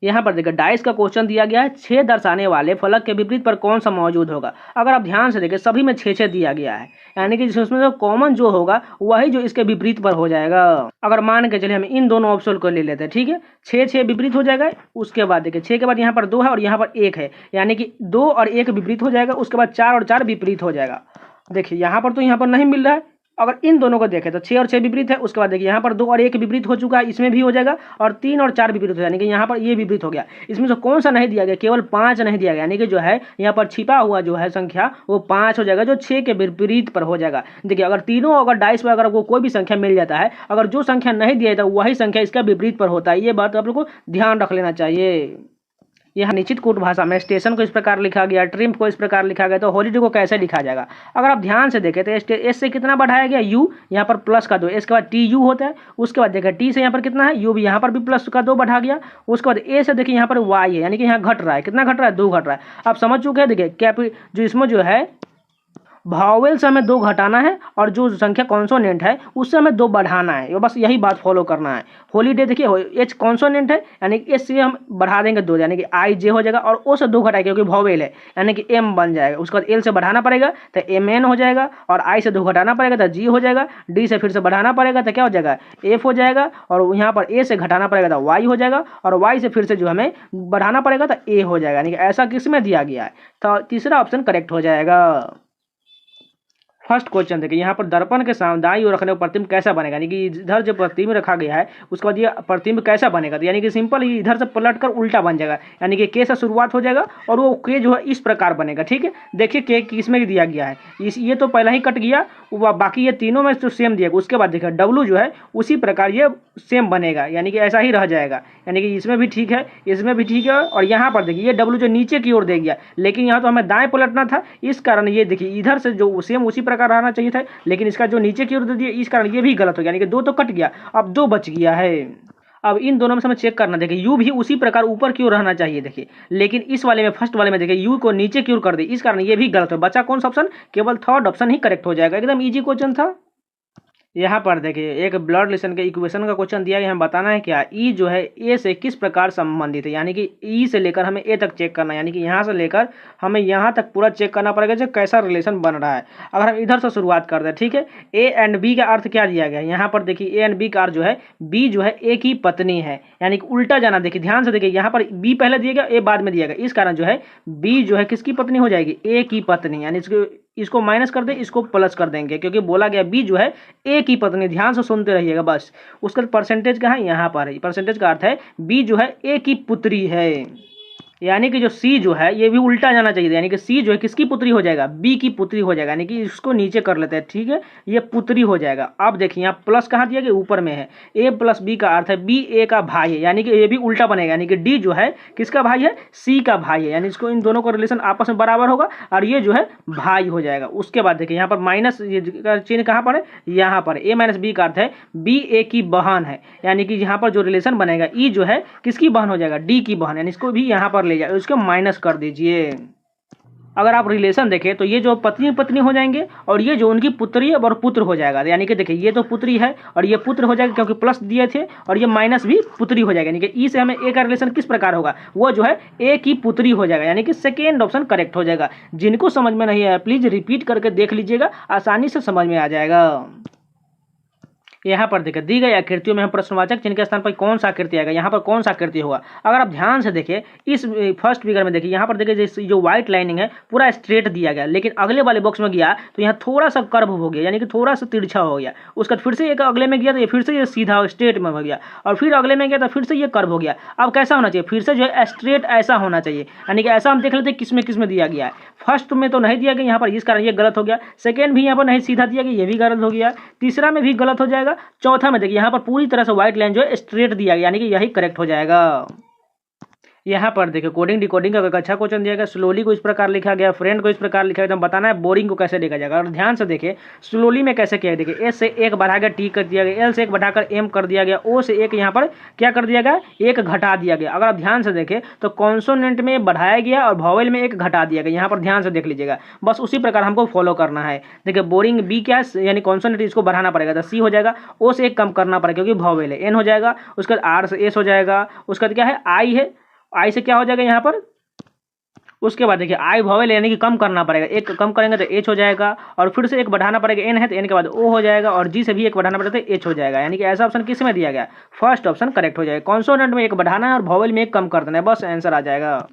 यहाँ पर देखिए डाइस का क्वेश्चन दिया गया है, 6 दर्शाने वाले फलक के विपरीत पर कौन सा मौजूद होगा। अगर आप ध्यान से देखें सभी में 6 दिया गया है, यानी कि जिसमें जो कॉमन जो होगा वही जो इसके विपरीत पर हो जाएगा। अगर मान के चलिए हम इन दोनों ऑप्शन को ले लेते हैं, ठीक है, 6 विपरीत हो जाएगा। उसके बाद देखिए 6 के बाद यहाँ पर 2 है और यहाँ पर 1 है, यानी कि 2 और 1 विपरीत हो जाएगा। उसके बाद 4 और 4 विपरीत हो जाएगा। देखिए यहाँ पर तो यहाँ पर नहीं मिल रहा है, अगर इन दोनों को देखें तो 6 और 6 विपरीत है। उसके बाद देखिए यहाँ पर 2 और 1 विपरीत हो चुका है, इसमें भी हो जाएगा, और 3 और 4 विपरीत हो, यानी कि यहाँ पर ये विपरीत हो गया। इसमें से कौन सा नहीं दिया गया, केवल 5 नहीं दिया गया, यानी कि जो है यहाँ पर छिपा हुआ जो है संख्या वो 5 हो जाएगा, जो 6 के विपरीत पर हो जाएगा। देखिए अगर तीनों अगर डाइस पर अगर कोई भी संख्या मिल जाता है, अगर जो संख्या नहीं दिया जाता वही संख्या इसका विपरीत पर होता है। ये बात आप लोग को ध्यान रख लेना चाहिए। यहाँ निश्चित कूट भाषा में स्टेशन को इस प्रकार लिखा गया, ट्रिम्प को इस प्रकार लिखा गया, तो हॉलीडे को कैसे लिखा जाएगा। अगर आप ध्यान से देखें तो एस से कितना बढ़ाया गया, यू, यहाँ पर प्लस का 2, इसके बाद टी यू होता है। उसके बाद देखिए टी से यहाँ पर कितना है, यू भी, यहाँ पर भी प्लस का 2 बढ़ा गया। उसके बाद ए से देखिए यहाँ पर वाई है, यानी कि यहाँ घट रहा है, कितना घट रहा है, 2 घट रहा है। आप समझ चुके हैं। देखिए जो इसमें जो है भावेल से हमें 2 घटाना है और जो संख्या कॉन्सोनेंट है उससे हमें 2 बढ़ाना है, ये बस यही बात फॉलो करना है। हॉलीडे देखिए एच कॉन्सोनेंट है, यानी कि एस से हम बढ़ा देंगे 2, यानी कि आई जे हो जाएगा, और ओ से 2 घटाएंगे क्योंकि भावेल है, यानी कि एम बन जाएगा। उसके बाद एल से बढ़ाना पड़ेगा तो एम एन हो जाएगा, और आई से 2 घटाना पड़ेगा तो जी हो जाएगा, डी से फिर से बढ़ाना पड़ेगा तो क्या हो जाएगा, एफ हो जाएगा, और यहाँ पर ए से घटाना पड़ेगा तो वाई हो जाएगा, और वाई से फिर से जो हमें बढ़ाना पड़ेगा तो ए हो जाएगा, यानी कि ऐसा किस में दिया गया है। तो तीसरा ऑप्शन करेक्ट हो जाएगा। फर्स्ट क्वेश्चन देखिए, यहाँ पर दर्पण के सामने दाईं ओर रखने पर प्रतिबिंब कैसा बनेगा, यानी कि इधर जो प्रतिबिंब रखा गया है उसके बाद ये प्रतिबिंब कैसा बनेगा, तो यानी कि सिंपल इधर से पलट कर उल्टा बन जाएगा, यानी कि के से शुरुआत हो जाएगा और वो के जो है इस प्रकार बनेगा। ठीक है, देखिए के किसमें दिया गया है, इस ये तो पहले ही कट गया, बाकी ये तीनों में तो सेम दिया गया। उसके बाद देखिए डब्लू जो है उसी प्रकार ये सेम बनेगा, यानी कि ऐसा ही रह जाएगा, यानी कि इसमें भी ठीक है, इसमें भी ठीक है। और यहाँ पर देखिए ये डब्लू जो नीचे की ओर दे गया, लेकिन यहाँ तो हमें दाएं पलटना था, इस कारण ये देखिए इधर से जो सेम उसी प्रकार रहना चाहिए था, लेकिन इसका जो नीचे की ओर दे दिया, इस कारण ये भी गलत हो गया, यानी कि दो तो कट गया, अब दो बच गया है। अब इन दोनों में से हमें चेक करना, देखिए यू भी उसी प्रकार ऊपर की ओर रहना चाहिए, देखिए लेकिन इस वाले में फर्स्ट वाले में देखिए यू को नीचे की ओर कर दे, इस कारण ये भी गलत हो। बचा कौन सा ऑप्शन, केवल थर्ड ऑप्शन ही करेक्ट हो जाएगा। एकदम इजी क्वेश्चन था। यहाँ पर देखिए एक ब्लड रिलेशन के इक्वेशन का क्वेश्चन दिया गया, हमें बताना है क्या ई जो है ए से किस प्रकार संबंधित है, यानी कि ई से लेकर हमें ए तक चेक करना है, यानी कि यहाँ से लेकर हमें यहाँ तक पूरा चेक करना पड़ेगा जो कैसा रिलेशन बन रहा है। अगर हम इधर से शुरुआत करते हैं, ठीक है, ए एंड बी का अर्थ क्या दिया गया है, यहाँ पर देखिए ए एंड बी का अर्थ जो है बी जो है ए की पत्नी है, यानी कि उल्टा जाना। देखिए ध्यान से देखिए, यहाँ पर बी पहले दिया गया, ए बाद में दिया गया, इस कारण जो है बी जो है किसकी पत्नी हो जाएगी, ए की पत्नी, यानी इसको माइनस कर दे, इसको प्लस कर देंगे, क्योंकि बोला गया बी जो है ए की पत्नी। ध्यान से सुनते रहिएगा बस। उसका परसेंटेज कहाँ है, यहाँ पर है। परसेंटेज का अर्थ है बी जो है ए की पुत्री है, यानी कि जो सी जो है ये भी उल्टा जाना चाहिए, यानी कि सी जो है किसकी पुत्री हो जाएगा, बी की पुत्री हो जाएगा, यानी कि इसको नीचे कर लेते हैं। ठीक है, ये पुत्री हो जाएगा। अब देखिए यहाँ प्लस कहाँ दिया गया, ऊपर में है। ए प्लस बी का अर्थ है बी ए का भाई है, यानी कि ये भी उल्टा बनेगा, यानी कि डी जो है किसका भाई है, सी का भाई है, यानी इसको इन दोनों का रिलेशन आपस में बराबर होगा और ये जो है भाई हो जाएगा। उसके बाद देखिए यहाँ पर माइनस चिन्ह कहाँ पर है, यहाँ पर ए माइनस बी का अर्थ है बी ए की बहन है, यानी कि यहाँ पर जो रिलेशन बनेगा ई जो है किसकी बहन हो जाएगा, डी की बहन, यानी इसको भी यहाँ पर ले जाए, उसको माइनस कर दीजिए। अगर आप रिलेशन देखें तो ये जो पत्नी पत्नी हो जाएंगे और ये जो उनकी पुत्री और पुत्र हो जाएगा, यानी कि देखिए ये तो पुत्री है और ये पुत्र हो जाएगा क्योंकि प्लस दिए थे, और ये माइनस भी पुत्री हो जाएगा, यानी कि ई से हमें ए का रिलेशन किस प्रकार होगा, वो जो है ए की पुत्री हो जाएगा, यानी कि सेकेंड ऑप्शन करेक्ट हो जाएगा। जिनको समझ में नहीं आया प्लीज रिपीट करके देख लीजिएगा, आसानी से समझ में आ जाएगा। यहाँ पर देखिए दी गई आकृतियों में हम प्रश्नवाचक चिन्ह के स्थान पर कौन सा आकृति आएगा, यहाँ पर कौन सा आकृति होगा। अगर आप ध्यान से देखिए इस फर्स्ट फिगर में देखिए, यहाँ पर देखिए जो व्हाइट लाइनिंग है पूरा स्ट्रेट दिया गया, लेकिन अगले वाले बॉक्स में गया तो यहाँ थोड़ा सा कर्व हो गया, यानी कि थोड़ा सा तिरछा हो गया। उसका फिर से एक अगले में गया तो ये फिर से ये सीधा स्ट्रेट में हो गया, और फिर अगले में गया तो फिर से ये कर्व हो गया। अब कैसा होना चाहिए, फिर से जो है स्ट्रेट ऐसा होना चाहिए, यानी कि ऐसा हम देख लेते हैं किस में दिया गया है। फर्स्ट में तो नहीं दिया गया यहाँ पर, इस कारण ये गलत हो गया। सेकेंड भी यहाँ पर नहीं सीधा दिया गया, ये भी गलत हो गया। तीसरा में भी गलत हो जाएगा। चौथा में देखिए यहाँ पर पूरी तरह से व्हाइट लाइन जो है स्ट्रेट दिया गया, यानी कि यही करेक्ट हो जाएगा। यहाँ पर देखिए कोडिंग डिकोडिंग का एक अच्छा क्वेश्चन दिया गया। स्लोली को इस प्रकार लिखा गया, फ्रेंड को इस प्रकार लिखा गया, तो बताना है बोरिंग को कैसे लिखा जाएगा। और ध्यान से देखिए स्लोली में कैसे किया, देखिए एस से एक बढ़ाकर टी कर दिया गया, एल से एक बढ़ाकर एम कर दिया गया, ओ से एक यहाँ पर क्या कर दिया गया, एक घटा दिया गया। अगर आप ध्यान से देखें तो कॉन्सोनेंट में बढ़ाया गया और वॉवेल में एक घटा दिया गया, यहाँ पर ध्यान से देख लीजिएगा। बस उसी प्रकार हमको फॉलो करना है। देखिए बोरिंग बी क्या है, यानी कॉन्सोनेंट इसको बढ़ाना पड़ेगा, तो सी हो जाएगा, ओ से एक कम करना पड़ेगा क्योंकि वॉवेल है, एन हो जाएगा, उसके बाद आर से एस हो जाएगा, उसके बाद क्या है आई है, आई से क्या हो जाएगा यहाँ पर। उसके बाद देखिए आई वॉवेल यानी कि कम करना पड़ेगा, एक कम करेंगे तो एच हो जाएगा, और फिर से एक बढ़ाना पड़ेगा, एन है तो एन के बाद ओ हो जाएगा, और जी से भी एक बढ़ाना पड़ेगा तो एच हो जाएगा, यानी कि ऐसा ऑप्शन किस में दिया गया, फर्स्ट ऑप्शन करेक्ट हो जाएगा। कॉन्सोनेंट में एक बढ़ाना है और वॉवेल में एक कम कर देना है, बस आंसर आ जाएगा।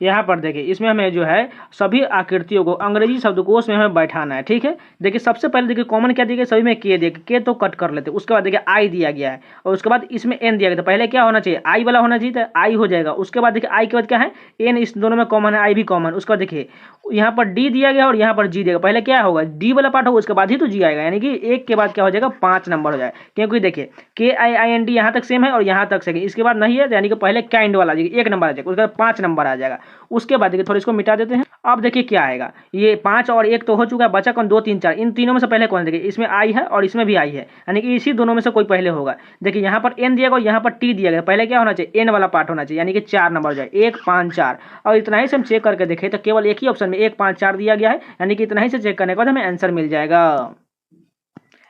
यहाँ पर देखिए इसमें हमें जो है सभी आकृतियों को अंग्रेजी शब्दकोश में हमें बैठाना है। ठीक है, देखिए सबसे पहले देखिए कॉमन क्या दिया गया, सभी में के दिया, के तो कट कर लेते। उसके बाद देखिए आई दिया गया है, और उसके बाद इसमें एन दिया गया, तो पहले क्या होना चाहिए, आई वाला होना चाहिए, तो आई हो जाएगा। उसके बाद देखिए आई के बाद क्या है, एन, इस दोनों में कॉमन है, आई भी कॉमन। उसके बाद देखिए यहाँ पर डी दिया गया और यहाँ पर जी दिया गया, पहले क्या होगा, डी वाला पार्ट होगा, उसके बाद ही तो जी आएगा, यानी कि एक के बाद क्या हो जाएगा, 5 नंबर हो जाएगा। क्योंकि देखिए के आई आई एन डी यहाँ तक सेम है और यहाँ तक सेम, इसके बाद नहीं है, यानी कि पहले काइंड वाला आ जाएगा, 1 नंबर आ जाएगा, उसके बाद 5 नंबर आ जाएगा। उसके बाद देखिए थोड़ा इसको मिटा देते हैं। अब देखिए क्या आएगा, ये 5 और 1 तो हो चुका है, बचा कौन, 2 3 4, इन तीनों में से पहले कौन, देखिए इसमें आई है और इसमें भी आई है, यानी कि इसी दोनों में से कोई पहले होगा। देखिए यहाँ पर एन दिया गया और यहाँ पर टी दिया गया, पहले क्या होना चाहिए, एन वाला पार्ट होना चाहिए, यानी कि 4 नंबर हो जाए, 1 5 4। और इतना ही से हम चेक करके देखें तो केवल एक ही ऑप्शन में 1 5 4 दिया गया है, यानी कि इतना ही से चेक करने के बाद हमें आंसर मिल जाएगा।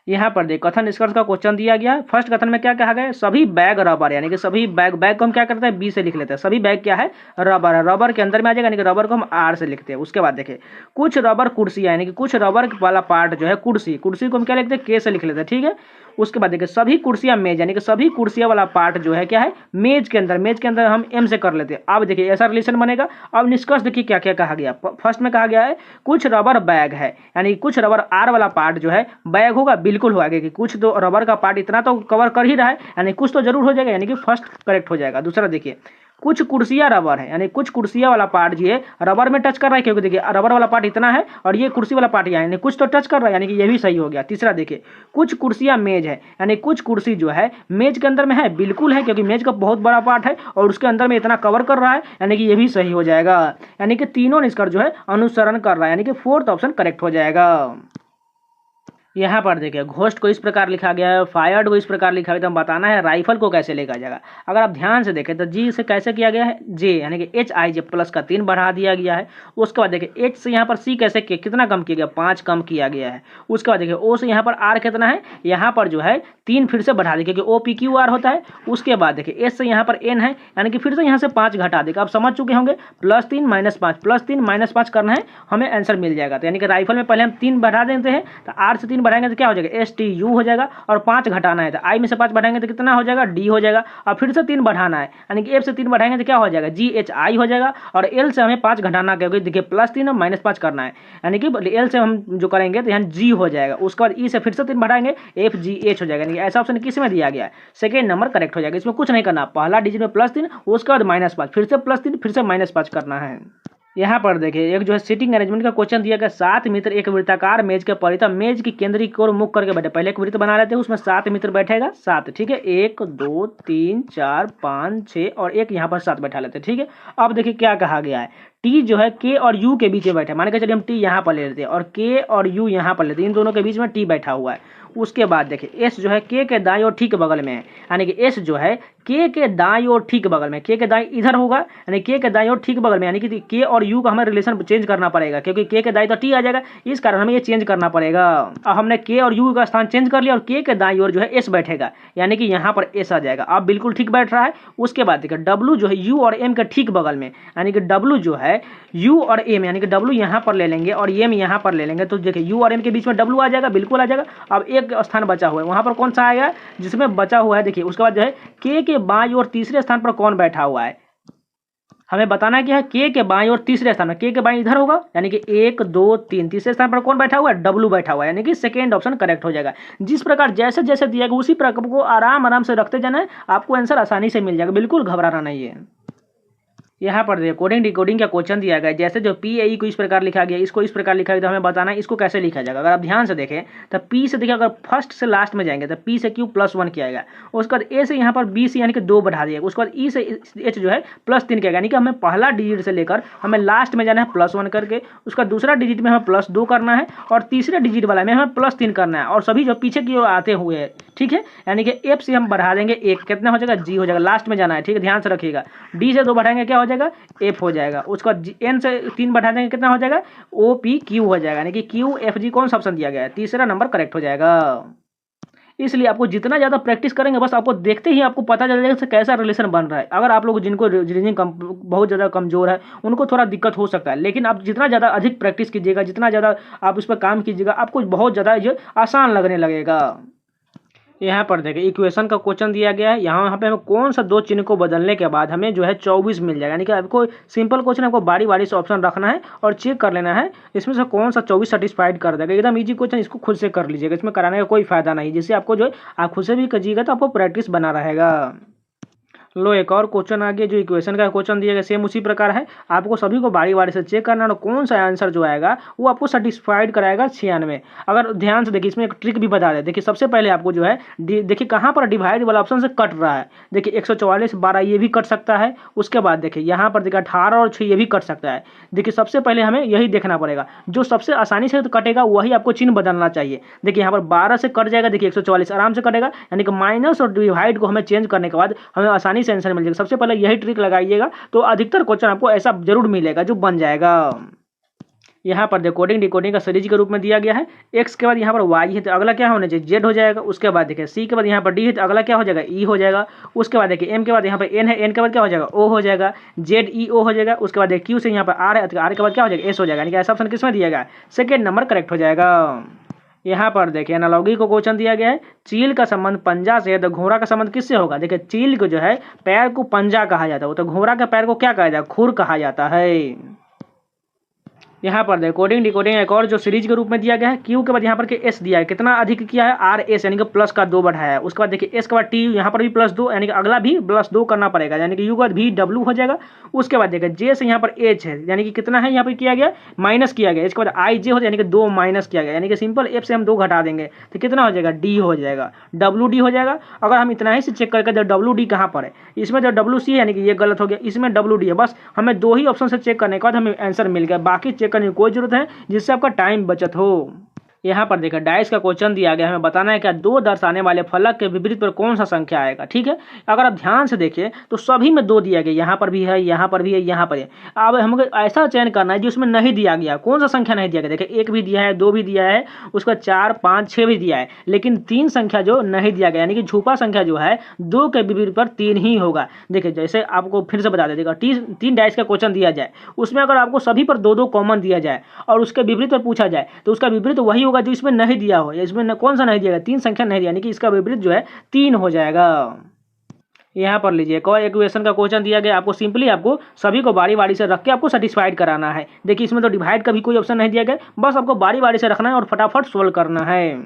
यहाँ पर देख कथन निष्कर्ष का क्वेश्चन दिया गया है। फर्स्ट कथन में क्या कहा गया है, सभी बैग रबर, यानी कि सभी बैग, बैग को हम क्या करते हैं बी से लिख लेते हैं, सभी बैग क्या है रबर है, रबर के अंदर में आ जाएगा, यानी कि रबर को हम आर से लिखते हैं। उसके बाद देखिए कुछ रबर कुर्सियाँ, यानी कि कुछ रबर वाला पार्ट जो है कुर्सी, कुर्सी को हम क्या लिखते हैं के से लिख लेते हैं, ठीक है। उसके बाद देखिए सभी कुर्सियां मेज, यानी कि सभी कुर्सियां वाला पार्ट जो है क्या है मेज के अंदर, मेज के अंदर हम एम से कर लेते हैं। अब देखिए ऐसा रिलेशन बनेगा। अब निष्कर्ष देखिए क्या क्या कहा गया। फर्स्ट में कहा गया है कुछ रबर बैग है, यानी कुछ रबर आर वाला पार्ट जो है बैग होगा, बिल्कुल होगा कि कुछ तो रबर का पार्ट इतना तो कवर कर ही रहा है, यानी कुछ तो जरूर हो जाएगा, यानी कि फर्स्ट करेक्ट हो जाएगा। दूसरा देखिए कुछ कुर्सियां रबर है, यानी कुछ कुर्सियां वाला पार्ट जो है रबर में टच कर रहा है, क्योंकि देखिए रबर वाला पार्ट इतना है और ये कुर्सी वाला पार्ट यानी कुछ तो टच कर रहा है, यानी कि ये भी सही हो गया। तीसरा देखिए कुछ कुर्सियां मेज है, यानी कुछ कुर्सी जो है मेज के अंदर में है, बिल्कुल है, क्योंकि मेज का बहुत बड़ा पार्ट है और उसके अंदर में इतना कवर कर रहा है, यानी कि ये भी सही हो जाएगा। यानी कि तीनों निष्कर्ष जो है अनुसरण कर रहा है, यानी कि फोर्थ ऑप्शन करेक्ट हो जाएगा। यहाँ पर देखिए घोस्ट को इस प्रकार लिखा गया है, फायर्ड को इस प्रकार लिखा गया, तो हम बताना है राइफल को कैसे लिखा जाएगा। अगर आप ध्यान से देखें तो जी से कैसे किया गया है जे, यानी कि एच आई जे प्लस का 3 बढ़ा दिया गया है। उसके बाद देखिए एच से यहाँ पर सी कैसे कितना कम किया गया 5 कम किया गया है। उसके बाद देखिए ओ से यहाँ पर आर कितना है, यहाँ पर जो है 3 फिर से बढ़ा दिया, क्योंकि ओ पी क्यू आर होता है। उसके बाद देखिए एस से यहाँ पर एन है, यानी कि फिर से यहाँ से 5 घटा देगा। आप समझ चुके होंगे +3 -5 +3 -5 करना है, हमें आंसर मिल जाएगा। तो यानी कि राइफल में पहले हम 3 बढ़ा देते हैं, तो आर से 3 बढ़ाएंगे तो क्या हो जाएगा एस टी यू हो जाएगा, और 5 घटाना है तो आई में से 5 बढ़ाएंगे तो कितना हो जाएगा डी हो जाएगा, और फिर से 3 बढ़ाना है, यानी कि एफ से 3 बढ़ाएंगे तो क्या हो जाएगा जी एच आई हो जाएगा, और एल से हमें 5 घटाना, क्योंकि देखिए +3 और -5 करना है, यानी कि एल से हम जो करेंगे तो यहाँ जी हो जाएगा। उसके बाद ई से फिर से 3 बढ़ाएंगे एफ जी एच हो जाएगा, यानी कि ऐसा ऑप्शन किस में दिया गया है सेकेंड नंबर करेक्ट हो जाएगा। इसमें कुछ नहीं करना, पहला डिजिट में +3 उसके बाद -5 फिर से +3 फिर से -5 करना है। यहाँ पर देखिए एक जो है सीटिंग अरेंजमेंट का क्वेश्चन दिया गया। 7 मित्र एक वृत्ताकार मेज के परितः मेज की केंद्रीय की ओर मुख करके बैठे। पहले एक वृत्त बना लेते हैं, उसमें 7 मित्र बैठेगा, 7 ठीक है, 1 2 3 4 5 6 और एक यहाँ पर 7 बैठा लेते हैं, ठीक है। अब देखिए क्या कहा गया है, टी जो है के और यू के बीच में बैठा है, मान के चलिए हम टी यहाँ पर ले लेते हैं और के और यू यहाँ पर लेते हैं, इन दोनों के बीच में टी बैठा हुआ है। उसके बाद देखिए एस जो है के दाईं और ठीक बगल में है, यानी कि एस जो है के दाईं और ठीक बगल में, के दाईं इधर होगा, यानी के दाईं और ठीक बगल में, यानी कि के और यू का हमें रिलेशन चेंज करना पड़ेगा, क्योंकि के दाईं तो टी आ जाएगा, इस कारण हमें ये चेंज करना पड़ेगा। अब हमने के और यू का स्थान चेंज कर लिया और के दाईं ओर जो है एस बैठेगा, यानी कि यहाँ पर एस आ जाएगा। अब बिल्कुल ठीक बैठ रहा है। उसके बाद देखिए डब्लू जो है यू और एम के ठीक बगल में, यानी कि डब्लू जो है यू और एम, यानी कि डब्लू यहाँ पर ले लेंगे और एम यहाँ पर ले लेंगे, तो देखिए यू और एम के बीच में डब्लू आ जाएगा, बिल्कुल आ जाएगा। अब एक स्थान बचा हुआ है, वहाँ पर कौन सा आएगा जिसमें बचा हुआ है, देखिए उसके बाद जो है के बाईं और तीसरे स्थान पर कौन बैठा हुआ है, हमें बताना क्या है के बाईं और तीसरे स्थान में, के बाईं इधर होगा, यानी कि 1 2 3 तीसरे स्थान पर कौन बैठा हुआ है डब्लू बैठा हुआ है, यानी कि सेकेंड ऑप्शन करेक्ट हो जाएगा। जिस प्रकार जैसे जैसे दिया गया उसी प्रकार को आराम आराम से रखते जाना है, आपको आंसर आसानी से मिल जाएगा, बिल्कुल घबराना नहीं है। यहाँ पर देखिए कोडिंग डिकोडिंग का क्वेश्चन दिया गया है। जैसे जो पी ए को इस प्रकार लिखा गया, इसको इस प्रकार लिखा गया, तो हमें बताना है इसको कैसे लिखा जाएगा। अगर आप ध्यान से देखें तो पी से देखिए अगर फर्स्ट से लास्ट में जाएंगे तो पी से क्यू +1 किया गया, उसके बाद ए से यहाँ पर बी से यानी कि 2 बढ़ा दिया, उसके बाद ई से एच जो है +3 किया गया, यानी कि हमें पहला डिजिट से लेकर हमें लास्ट में जाना है +1 करके, उसका दूसरा डिजिट में हमें +2 करना है और तीसरे डिजिट वाला में हमें +3 करना है, और सभी जो पीछे की ओर आते हुए है, ठीक है, यानी कि एफ से हम बढ़ा देंगे 1, कितना हो जाएगा जी हो जाएगा, लास्ट में जाना है, ठीक है, ध्यान से रखिएगा। डी से 2 बढ़ाएंगे क्या हो जाएगा एफ हो जाएगा, उसका एन से 3 बढ़ा देंगे कितना हो जाएगा ओ पी क्यू हो जाएगा, यानी कि क्यू एफ जी कौन सा ऑप्शन दिया गया है तीसरा नंबर करेक्ट हो जाएगा। इसलिए आपको जितना ज़्यादा प्रैक्टिस करेंगे बस आपको देखते ही आपको पता चल जाएगा कैसा रिलेशन बन रहा है। अगर आप लोग जिनको रीजनिंग बहुत ज़्यादा कमजोर है उनको थोड़ा दिक्कत हो सकता है, लेकिन आप जितना ज़्यादा अधिक प्रैक्टिस कीजिएगा, जितना ज़्यादा आप उस पर काम कीजिएगा, आपको बहुत ज़्यादा ये आसान लगने लगेगा। यहाँ पर देखिए इक्वेशन का क्वेश्चन दिया गया है। यहाँ पे हमें कौन सा 2 चिन्ह को बदलने के बाद हमें जो है 24 मिल जाएगा, यानी कि आपको सिंपल क्वेश्चन आपको बारी बारी से ऑप्शन रखना है और चेक कर लेना है इसमें से कौन सा 24 सेटिस्फाइड कर देगा। एकदम इजी क्वेश्चन, इसको खुद से कर लीजिएगा, इसमें कराने का कोई फायदा नहीं। जिससे आपको जो है आप खुद से भी कीजिएगा तो आपको प्रैक्टिस बना रहेगा। लो एक और क्वेश्चन आ गया, जो इक्वेशन का क्वेश्चन दिया गया सेम उसी प्रकार है। आपको सभी को बारी बारी से चेक करना है, कौन सा आंसर जो आएगा वो आपको सेटिस्फाइड कराएगा 96। अगर ध्यान से देखिए इसमें एक ट्रिक भी बता दें। देखिए सबसे पहले आपको जो है देखिए कहाँ पर डिवाइड वाला ऑप्शन से कट रहा है, देखिए 144 12 ये भी कट सकता है। उसके बाद देखिए यहाँ पर देखिए 18 और 6 ये भी कट सकता है। देखिए सबसे पहले हमें यही देखना पड़ेगा, जो सबसे आसानी से कटेगा वही आपको चिन्ह बदलना चाहिए। देखिए यहाँ पर 12 से कट जाएगा, देखिए 144 आराम से कटेगा, यानी कि माइनस और डिवाइड को हमें चेंज करने के बाद हमें आसानी से आंसर मिल जाएगा। सबसे पहले यही ट्रिक लगाइएगा तो अधिकतर क्वेश्चन आपको ऐसा जरूर मिलेगा जो बन जाएगा। यहाँ पर कोडिंग डिकोडिंग का सीरीज के रूप में दिया गया है। एक्स के बाद यहाँ पर वाई है तो अगला क्या होना चाहिए, जेड हो जाएगा। उसके बाद देखिए सी के बाद यहाँ पर डी है तो अगला क्या हो जाएगा, ई हो जाएगा। उसके बाद देखिए एम के बाद यहाँ पर एन है, एन के बाद क्या हो जाएगा, ओ हो जाएगा। जेड ई ओ हो जाएगा। उसके बाद देखिए क्यू से यहाँ पर आर है तो आर के बाद क्या हो जाएगा, एस हो जाएगा। यानी कि ऐसा ऑप्शन किसमें दिया गया, सेकेंड नंबर करेक्ट हो जाएगा। यहाँ पर देखिए एनालॉगी को क्वेश्चन दिया गया है, चील का संबंध पंजा से है तो घोड़ा का संबंध किससे होगा। देखिए चील को जो है पैर को पंजा कहा जाता है, तो घोड़ा के पैर को क्या कहा जाता है, खुर कहा जाता है। यहाँ पर देखो कोडिंग डिकोडिंग एक और जो सीरीज के रूप में दिया गया है। क्यू के बाद यहाँ पर के एस दिया है, कितना अधिक किया है, आर एस यानी कि प्लस का 2 बढ़ाया है। उसके बाद देखिए एस के बाद टी, यहाँ पर भी +2 यानी कि अगला भी +2 करना पड़ेगा, यानी कि यू के बाद भी डब्ल्यू हो जाएगा। उसके बाद देखिए जे से यहाँ पर एच है, यानी कि कितना है यहाँ पर किया गया, माइनस किया गया। इसके बाद आई जे हो जाए यानी कि 2 माइनस किया गया, यानी कि सिंपल एफ से हम 2 घटा देंगे तो कितना हो जाएगा, डी हो जाएगा, डब्ल्यू डी हो जाएगा। अगर हम इतना ही से चेक करके जब डब्ल्यू डी कहाँ पर है, इसमें जो डब्ल्यू सी है यानी कि ये गलत हो गया, इसमें डब्ल्यू डी है। बस हमें 2 ही ऑप्शन से चेक करने के बाद हमें आंसर मिल गया, बाकी चेक करने की कोई जरूरत है जिससे आपका टाइम बचत हो। यहाँ पर देखिए डाइस का क्वेश्चन दिया गया है, हमें बताना है क्या 2 दर्शाने वाले फलक के विपरीत पर कौन सा संख्या आएगा। ठीक है, अगर आप ध्यान से देखिए तो सभी में 2 दिया गया, यहाँ पर भी है, यहाँ पर भी है, यहाँ पर है। अब हमें ऐसा चयन करना है जिसमें नहीं दिया गया, कौन सा संख्या नहीं दिया गया। देखिए 1 भी दिया है, 2 भी दिया है, उसका 4 5 6 भी दिया है, लेकिन 3 संख्या जो नहीं दिया गया, यानी कि छुपा संख्या जो है 2 के विपरीत पर 3 ही होगा। देखिए जैसे आपको फिर से बता देगा, 3 डाइस का क्वेश्चन दिया जाए, उसमें अगर आपको सभी पर 2 कॉमन दिया जाए और उसके विपरीत पर पूछा जाए तो उसका विपरीत वही होगा जो इसमें नहीं दिया हो। इसमें कौन सा नहीं दिया गया, 3 संख्या नहीं दिया, यानी कि इसका विपरीत जो है 3 हो जाएगा। यहाँ पर लीजिए एक और इक्वेशन का क्वेश्चन दिया गया, आपको सिंपली आपको सभी को बारी बारी से रख के आपको सेटिस्फाइड कराना है। देखिए इसमें तो डिवाइड का भी कोई ऑप्शन नहीं दिया गया, बस आपको बारी बारी से रखना है और फटाफट सोल्व करना है।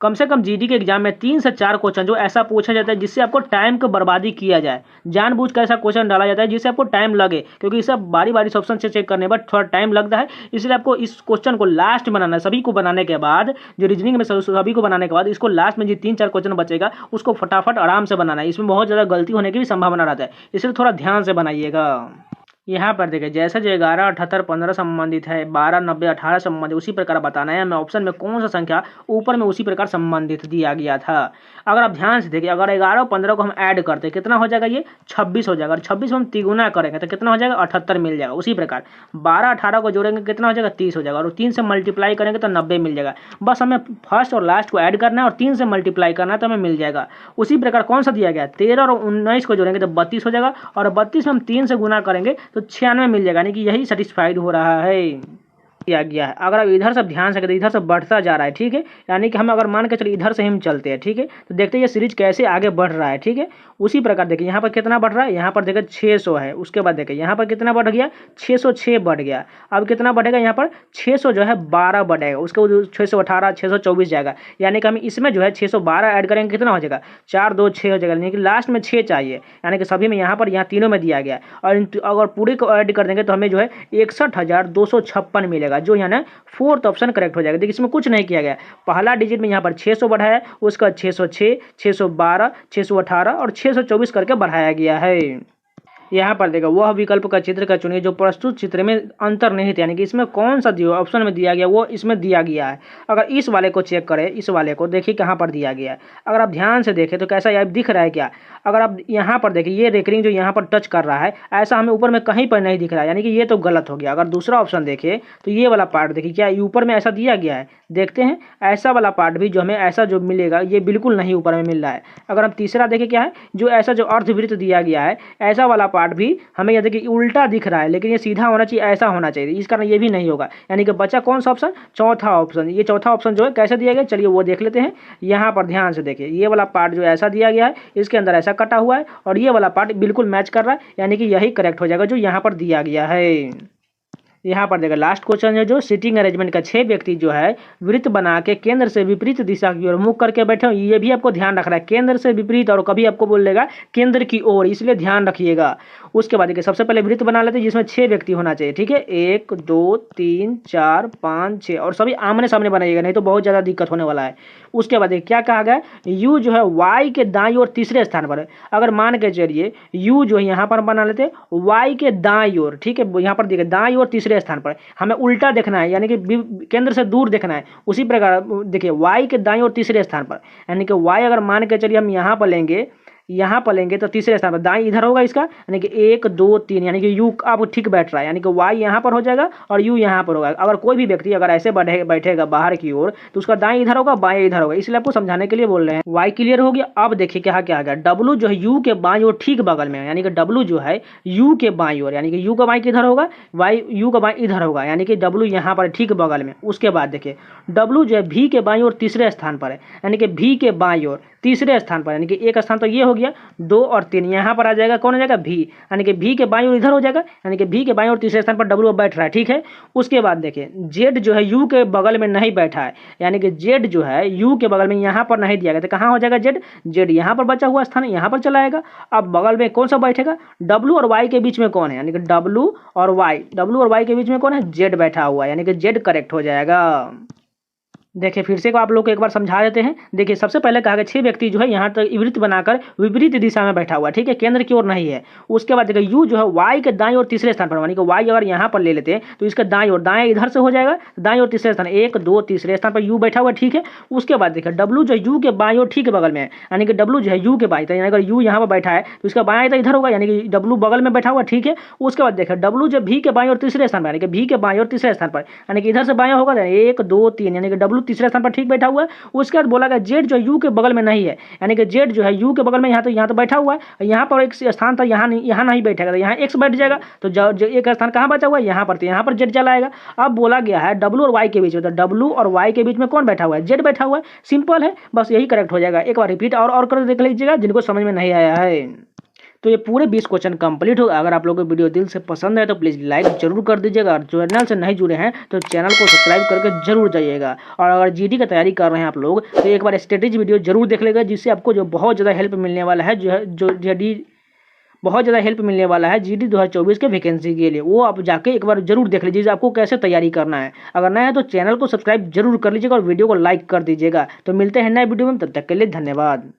कम से कम जीडी के एग्जाम में 3 से 4 क्वेश्चन जो ऐसा पूछा जाता है जिससे आपको टाइम को बर्बादी किया जाए, जानबूझ कर ऐसा क्वेश्चन डाला जाता है जिससे आपको टाइम लगे, क्योंकि इसे बारी बारी से ऑप्शन से चेक करने पर थोड़ा टाइम लगता है। इसलिए आपको इस क्वेश्चन को लास्ट में बनाना है। सभी को बनाने के बाद, जो रीजनिंग में सभी को बनाने के बाद, इसको लास्ट में जो 3-4 क्वेश्चन बचेगा उसको फटाफट आराम से बनाना है। इसमें बहुत ज़्यादा गलती होने की भी संभावना रहता है, इसलिए थोड़ा ध्यान से बनाइएगा। यहाँ पर देखिए जैसे जो 11 78 15 संबंधित है, 12 90 18 संबंधित, उसी प्रकार बताना है हमें ऑप्शन में कौन सा संख्या ऊपर में उसी प्रकार संबंधित दिया गया था। अगर आप ध्यान से देखिए, अगर 11 और 15 को हम ऐड करते हैं कितना हो जाएगा, ये 26 हो जाएगा। और 26 को हम तिगुना करेंगे तो कितना हो जाएगा, 78 मिल जाएगा। उसी प्रकार 12 18 को जोड़ेंगे कितना हो जाएगा, 30 हो जाएगा। और 3 से मल्टीप्लाई करेंगे तो 90 मिल जाएगा। बस हमें फर्स्ट और लास्ट को ऐड करना है और 3 से मल्टीप्लाई करना है तो हमें मिल जाएगा। उसी प्रकार कौन सा दिया गया, 13 और 19 को जोड़ेंगे तो 32 हो जाएगा। और 32 में हम 3 से गुना करेंगे तो 96 मिल जाएगा, यानी कि यही सेटिस्फाइड हो रहा है, किया गया है। अगर आप इधर से ध्यान से तो इधर से बढ़ता जा रहा है, ठीक है, यानी कि हम अगर मान के चलिए इधर से हम चलते हैं, ठीक है, तो देखते हैं ये सीरीज कैसे आगे बढ़ रहा है। ठीक है, उसी प्रकार देखिए यहाँ पर कितना बढ़ रहा है, यहाँ पर देखिए 600 है। उसके बाद देखिए यहाँ पर कितना बढ़ गया, 606 बढ़ गया। अब कितना बढ़ेगा, यहाँ पर 600 जो है 12 बढ़ेगा। उसके बाद 618 624 जाएगा, यानी कि हम इसमें जो है 612 ऐड करेंगे कितना हो जाएगा, 4 2 6 हो जाएगा, यानी कि लास्ट में 6 चाहिए, यानी कि सभी में यहाँ पर यहाँ तीनों में दिया गया है। और अगर पूरे को ऐड कर देंगे तो हमें जो है 61,256 मिलेगा, जो यहाँ ना 4th ऑप्शन करेक्ट हो जाएगा। देखिए इसमें कुछ नहीं किया गया, पहला डिजिट में यहाँ पर 600 बढ़ाया, उसका 606 612 618 और 624 करके बढ़ाया गया है। यहाँ पर देखो वह विकल्प का चित्र का चुनिए जो प्रस्तुत चित्र में अंतर्निहित, यानी कि इसमें कौन सा ऑप्शन में दिया गया वो इसमें दिया गया है। अगर इस वाले को चेक करें, इस वाले को देखिए कहाँ पर दिया गया है। अगर आप ध्यान से देखें तो कैसा यहाँ दिख रहा है क्या, अगर आप यहाँ पर देखिए ये रेकरिंग जो यहाँ पर टच कर रहा है, ऐसा हमें ऊपर में कहीं पर नहीं दिख रहा है, यानी कि ये तो गलत हो गया। अगर दूसरा ऑप्शन देखें तो ये वाला पार्ट देखिए क्या ऊपर में ऐसा दिया गया है, देखते हैं ऐसा वाला पार्ट भी जो हमें ऐसा जो मिलेगा ये बिल्कुल नहीं ऊपर में मिल रहा है। अगर हम तीसरा देखें क्या है, जो ऐसा जो अर्धवृत्त दिया गया है, ऐसा वाला पार्ट भी हमें यह देखिए उल्टा दिख रहा है, लेकिन ये सीधा होना चाहिए, ऐसा होना चाहिए, इस कारण ये भी नहीं होगा। यानी कि बचा कौन सा ऑप्शन, चौथा ऑप्शन। ये चौथा ऑप्शन जो है कैसे दिया गया, चलिए वो देख लेते हैं। यहाँ पर ध्यान से देखिए ये वाला पार्ट जो ऐसा दिया गया है, इसके अंदर ऐसा कटा हुआ है और ये वाला पार्ट बिल्कुल मैच कर रहा है, यानी कि यही करेक्ट हो जाएगा जो यहाँ पर दिया गया है। यहाँ पर देखो लास्ट क्वेश्चन है जो सिटिंग अरेंजमेंट का 6 व्यक्ति जो है वृत्त बना के केंद्र से विपरीत दिशा की ओर मुख करके बैठे हो, ये भी आपको ध्यान रखना है, केंद्र से विपरीत, और कभी आपको बोलेगा केंद्र की ओर, इसलिए ध्यान रखिएगा। उसके बाद देखिए सबसे पहले वृत्त बना लेते हैं जिसमें 6 व्यक्ति होना चाहिए, ठीक है, 1 2 3 4 5 6, और सभी आमने सामने बनाइएगा, नहीं तो बहुत ज़्यादा दिक्कत होने वाला है। उसके बाद देखिए क्या कहा गया, यू जो है वाई के दाईं ओर तीसरे स्थान पर है। अगर मान के चलिए यू जो है यहाँ पर बना लेते हैं वाई के दाईं ओर, ठीक है, यहाँ पर देखिए दाईं ओर तीसरे स्थान पर, हमें उल्टा देखना है, यानी कि केंद्र से दूर देखना है। उसी प्रकार देखिए वाई के दाईं ओर तीसरे स्थान पर, यानी कि वाई अगर मान के चलिए हम यहाँ पर लेंगे, यहाँ पर लेंगे तो तीसरे स्थान पर दाएं इधर होगा इसका, यानी कि 1 2 3, यानी कि यू अब ठीक बैठ रहा है, यानी कि वाई यहाँ पर हो जाएगा और यू यहाँ पर होगा। अगर कोई भी व्यक्ति अगर ऐसे बैठेगा बाहर की ओर तो उसका दाएं इधर होगा, बाएं इधर होगा, इसलिए आपको समझाने के लिए बोल रहे हैं। वाई क्लियर हो गया। अब देखिए क्या क्या आ गया, डब्लू जो है यू के बाईं ओर ठीक बगल में, यानी कि डब्लू जो है यू के बाईं ओर, यानी कि यू का बाईं किधर होगा, वाई यू का बाईं इधर होगा, यानी कि डब्लू यहाँ पर ठीक बगल में। उसके बाद देखिए डब्लू जो है भी के बाईं ओर तीसरे स्थान पर है, यानी कि भी के बाईं ओर तीसरे स्थान पर, यानी कि एक स्थान तो ये हो गया, 2 और 3 यहाँ पर आ जाएगा, कौन हो जाएगा भी, यानी कि भी के बाईं ओर इधर हो जाएगा, यानी कि भी के बाईं ओर तीसरे स्थान पर डब्लू बैठ रहा है, ठीक है। उसके बाद देखिए जेड जो है यू के बगल में नहीं बैठा है, यानी कि जेड जो है यू के बगल में यहाँ पर नहीं दिया गया, तो कहाँ हो जाएगा जेड, जेड यहाँ पर बचा हुआ स्थान यहाँ पर चला आएगा। अब बगल में कौन सा बैठेगा, डब्लू और वाई के बीच में कौन है, यानी कि डब्लू और वाई के बीच में कौन है, जेड बैठा हुआ है, यानी कि जेड करेक्ट हो जाएगा। देखिए फिर से को आप लोग को एक बार समझा देते हैं। देखिए सबसे पहले कहा गया 6 व्यक्ति जो है यहाँ तक वृत्त बनाकर विपरीत दिशा में बैठा हुआ है, ठीक है, केंद्र की ओर नहीं है। उसके बाद देखिए यू जो है वाई के दाएं और तीसरे स्थान पर, यानी कि वाई अगर यहाँ पर ले लेते हैं तो इसका दाएं और दाएं इधर से हो जाएगा, दाएं और तीसरे स्थान 1 2 तीसरे स्थान पर यू बैठा हुआ है, ठीक है। उसके बाद देखिए डब्लू जो यू के बाईं और ठीक बगल में है, यानी कि डब्लू जो है यू के बाईं, यानी अगर यू यहाँ पर बैठा है तो इसका बाएं तो इधर होगा, यानी कि डब्लू बगल में बैठा हुआ, ठीक है। उसके बाद देखिए डब्लू जो भी के बाईं और तीसरे स्थान पर, यानी कि भी के बाईं और तीसरे स्थान पर, यानी कि इधर से बायां होगा 1 2 3, यानी कि डब्लू तीसरे स्थान पर ठीक बैठा हुआ है। उसके बाद बोला गया जेड जो यू के बगल में नहीं है, यानी कि जेड जो है यू के बगल में यहाँ तो बैठा हुआ है, यहाँ पर एक स्थान था यहाँ नहीं बैठेगा, तो यहाँ एक्स बैठ जाएगा, तो जो एक स्थान कहाँ बचा हुआ है यहाँ पर, तो यहाँ पर जेड चला आएगा। अब बोला गया है डब्लू और वाई के बीच में, तो डब्लू और वाई के बीच में कौन बैठा हुआ है, जेड बैठा हुआ है, सिंपल है, बस यही करेक्ट हो जाएगा। एक बार रिपीट और कर देख लीजिएगा जिनको समझ में नहीं आया है। तो ये पूरे 20 क्वेश्चन कंप्लीट होगा। अगर आप लोगों को वीडियो दिल से पसंद है तो प्लीज़ लाइक जरूर कर दीजिएगा, और चैनल से नहीं जुड़े हैं तो चैनल को सब्सक्राइब करके जरूर जाइएगा। और अगर जीडी की तैयारी कर रहे हैं आप लोग तो एक बार स्ट्रेटेजी वीडियो जरूर देख लेगा, जिससे आपको जो बहुत ज़्यादा हेल्प मिलने वाला है, बहुत ज़्यादा हेल्प मिलने वाला है जीडी 2024 के वैकेंसी के लिए। वो आप जाके एक बार जरूर देख लीजिए आपको कैसे तैयारी करना है। अगर नया है तो चैनल को सब्सक्राइब जरूर कर लीजिएगा और वीडियो को लाइक कर दीजिएगा। तो मिलते हैं नए वीडियो में, तब तक के लिए धन्यवाद।